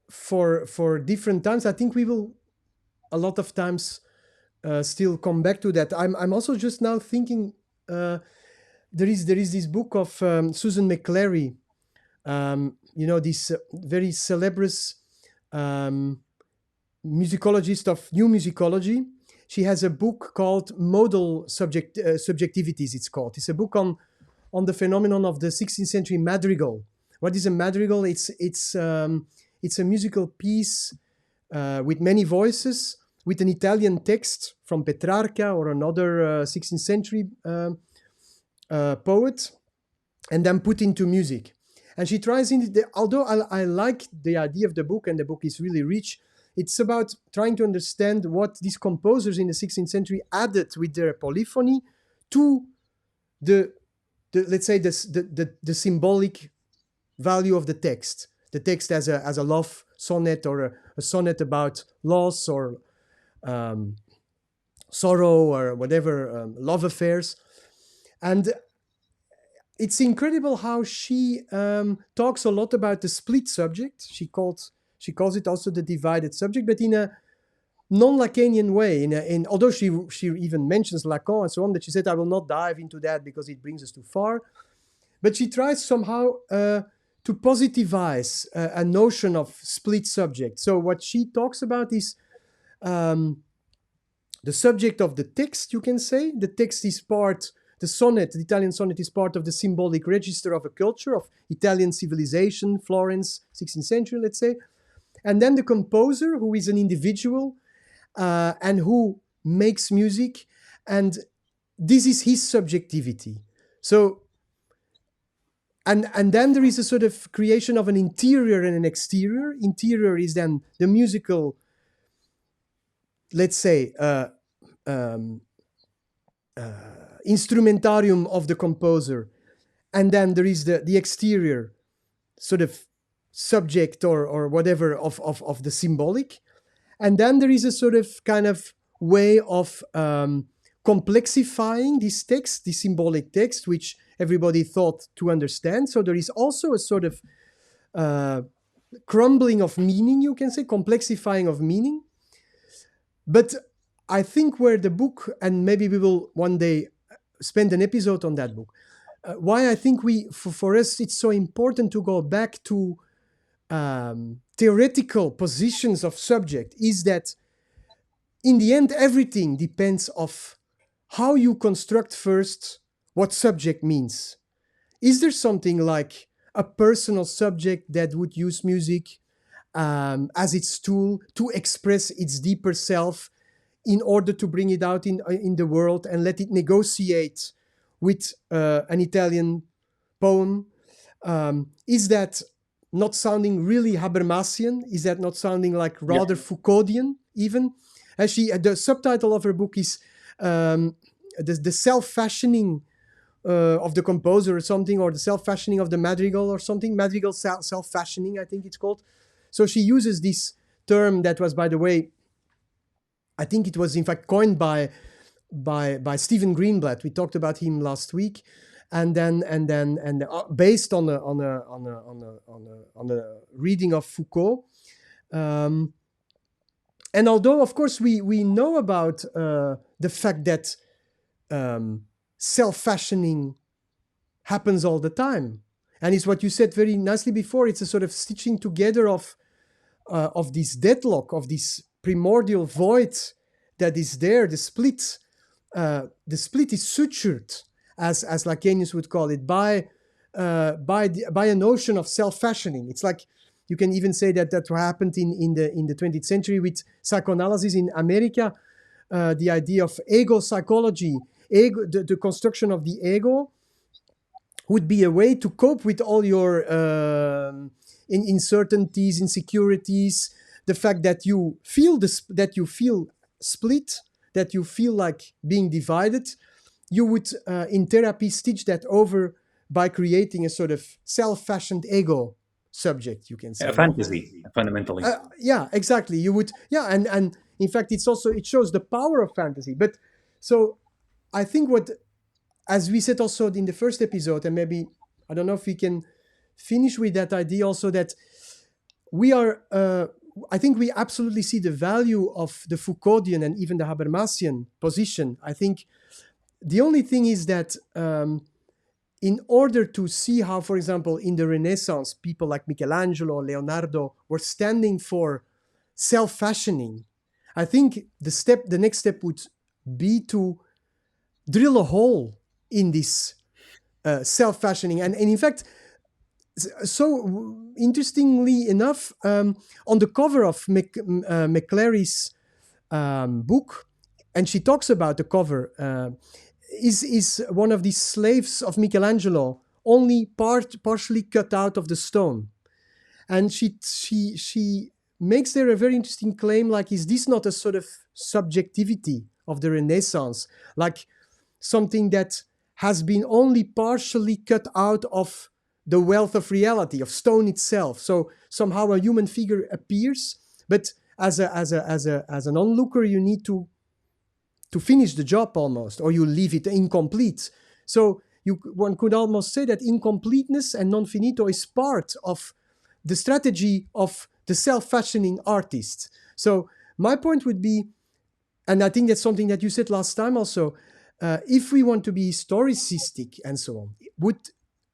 for different times. I think we will a lot of times still come back to that. I'm also just now thinking there is this book of Susan McClary, this very celebrous musicologist of new musicology. She has a book called Modal Subjectivities, it's called. It's a book on the phenomenon of the 16th century madrigal. What is a madrigal? It's a musical piece with many voices, with an Italian text from Petrarca or another 16th century poet, and then put into music. And she tries although I like the idea of the book, and the book is really rich, it's about trying to understand what these composers in the 16th century added with their polyphony to the let's say the symbolic value of the text as a love sonnet, or a sonnet about loss or sorrow or whatever, love affairs. And it's incredible how she talks a lot about the split subject. She calls it also the divided subject, but in a non-Lacanian way. Although she even mentions Lacan and so on, that she said, I will not dive into that because it brings us too far. But she tries somehow to positivize a notion of split subject. So what she talks about is the subject of the text, you can say. The text is part, the sonnet, the Italian sonnet, is part of the symbolic register of a culture, of Italian civilization, Florence, 16th century, let's say. And then the composer, who is an individual and who makes music, and this is his subjectivity. So, and then there is a sort of creation of an interior and an exterior. Interior is then the musical, let's say, instrumentarium of the composer, and then there is the exterior sort of subject or whatever of the symbolic, and then there is a sort of kind of way of complexifying this text, this symbolic text, which everybody thought to understand. So there is also a sort of crumbling of meaning, you can say, complexifying of meaning. But I think where the book, and maybe we will one day spend an episode on that book, why I think for us it's so important to go back to theoretical positions of subject, is that in the end everything depends of how you construct first what subject means. Is there something like a personal subject that would use music as its tool to express its deeper self in order to bring it out in the world and let it negotiate with an Italian poem? Is that not sounding really Habermasian? Is that not sounding like rather Foucauldian even? The subtitle of her book is the self-fashioning of the composer or something, or the self-fashioning of the madrigal or something. Madrigal self-fashioning, I think it's called. So she uses this term that was, by the way, I think it was in fact coined by Stephen Greenblatt. We talked about him last week, and based on a reading of Foucault. And although, of course, we know about the fact that self-fashioning happens all the time, and it's what you said very nicely before. It's a sort of stitching together of this deadlock, of this primordial void that is there. The split is sutured, as Lacanius would call it, by by a notion of self-fashioning. It's like you can even say that what happened in the 20th century with psychoanalysis in America, the idea of ego psychology, the construction of the ego would be a way to cope with all your uncertainties, insecurities, the fact that you feel split, that you feel like being divided. You would, in therapy, stitch that over by creating a sort of self-fashioned ego subject, you can say. A fantasy, fundamentally. Yeah, exactly. You would, yeah, and in fact, it shows the power of fantasy. But so I think as we said also in the first episode, and maybe, I don't know if we can finish with that idea also, that we are, I think we absolutely see the value of the Foucauldian and even the Habermasian position. I think the only thing is that in order to see how, for example, in the Renaissance, people like Michelangelo, Leonardo were standing for self-fashioning, I think the next step would be to drill a hole in this self-fashioning. And in fact, so interestingly enough, on the cover of McClary's book, and she talks about the cover, is one of these slaves of Michelangelo, only partially cut out of the stone. And she makes there a very interesting claim, like, is this not a sort of subjectivity of the Renaissance? Like something that has been only partially cut out of the wealth of reality, of stone itself. So somehow a human figure appears, but as an onlooker, you need to finish the job almost, or you leave it incomplete. So one could almost say that incompleteness and non finito is part of the strategy of the self-fashioning artist. So my point would be, and I think that's something that you said last time also, if we want to be historicistic and so on,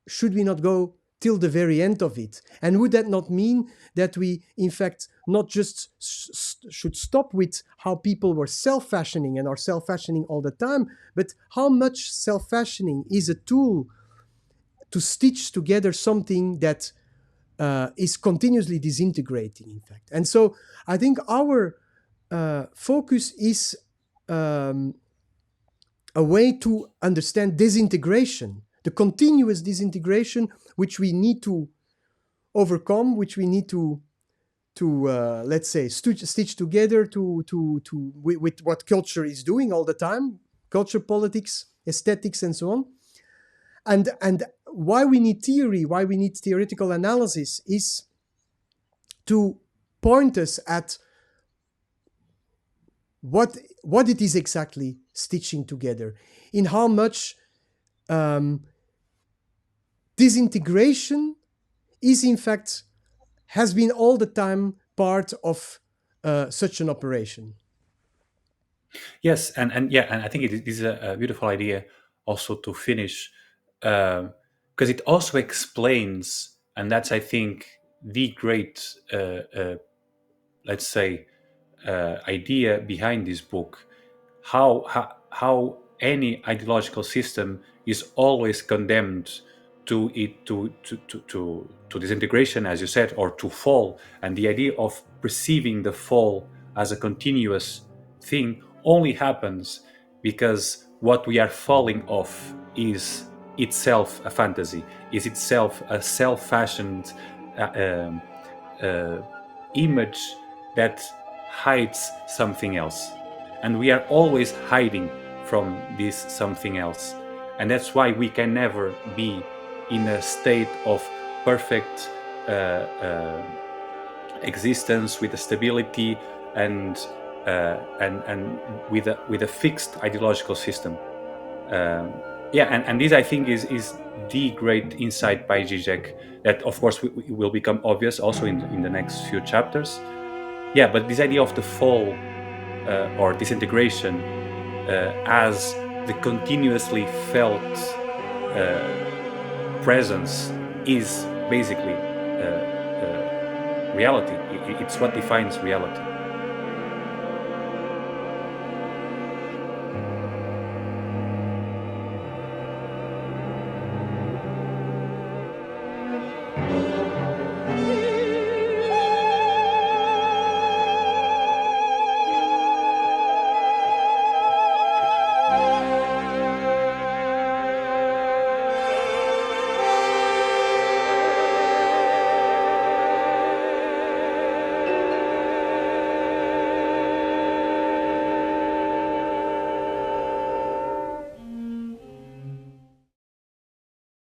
should we not go till the very end of it? And would that not mean that we, in fact, not just should stop with how people were self-fashioning and are self-fashioning all the time, but how much self-fashioning is a tool to stitch together something that is continuously disintegrating, in fact. And so I think our focus is a way to understand disintegration, the continuous disintegration which we need to overcome, which we need to let's say, stitch together with what culture is doing all the time, culture, politics, aesthetics, and so on. And why we need theory, why we need theoretical analysis, is to point us at what it is exactly stitching together, in how much disintegration is, in fact, has been all the time part of such an operation. Yes, and I think it is a beautiful idea also to finish, because it also explains, and that's, I think, the great, let's say, idea behind this book, how any ideological system is always condemned to disintegration, as you said, or to fall. And the idea of perceiving the fall as a continuous thing only happens because what we are falling off is itself a fantasy, is itself a self-fashioned image that hides something else. And we are always hiding from this something else. And that's why we can never be in a state of perfect existence with a stability and with a fixed ideological system. And this, I think, is the great insight by Žižek that, of course, will become obvious also in the next few chapters. Yeah, but this idea of the fall or disintegration as the continuously felt presence is basically reality. It's what defines reality.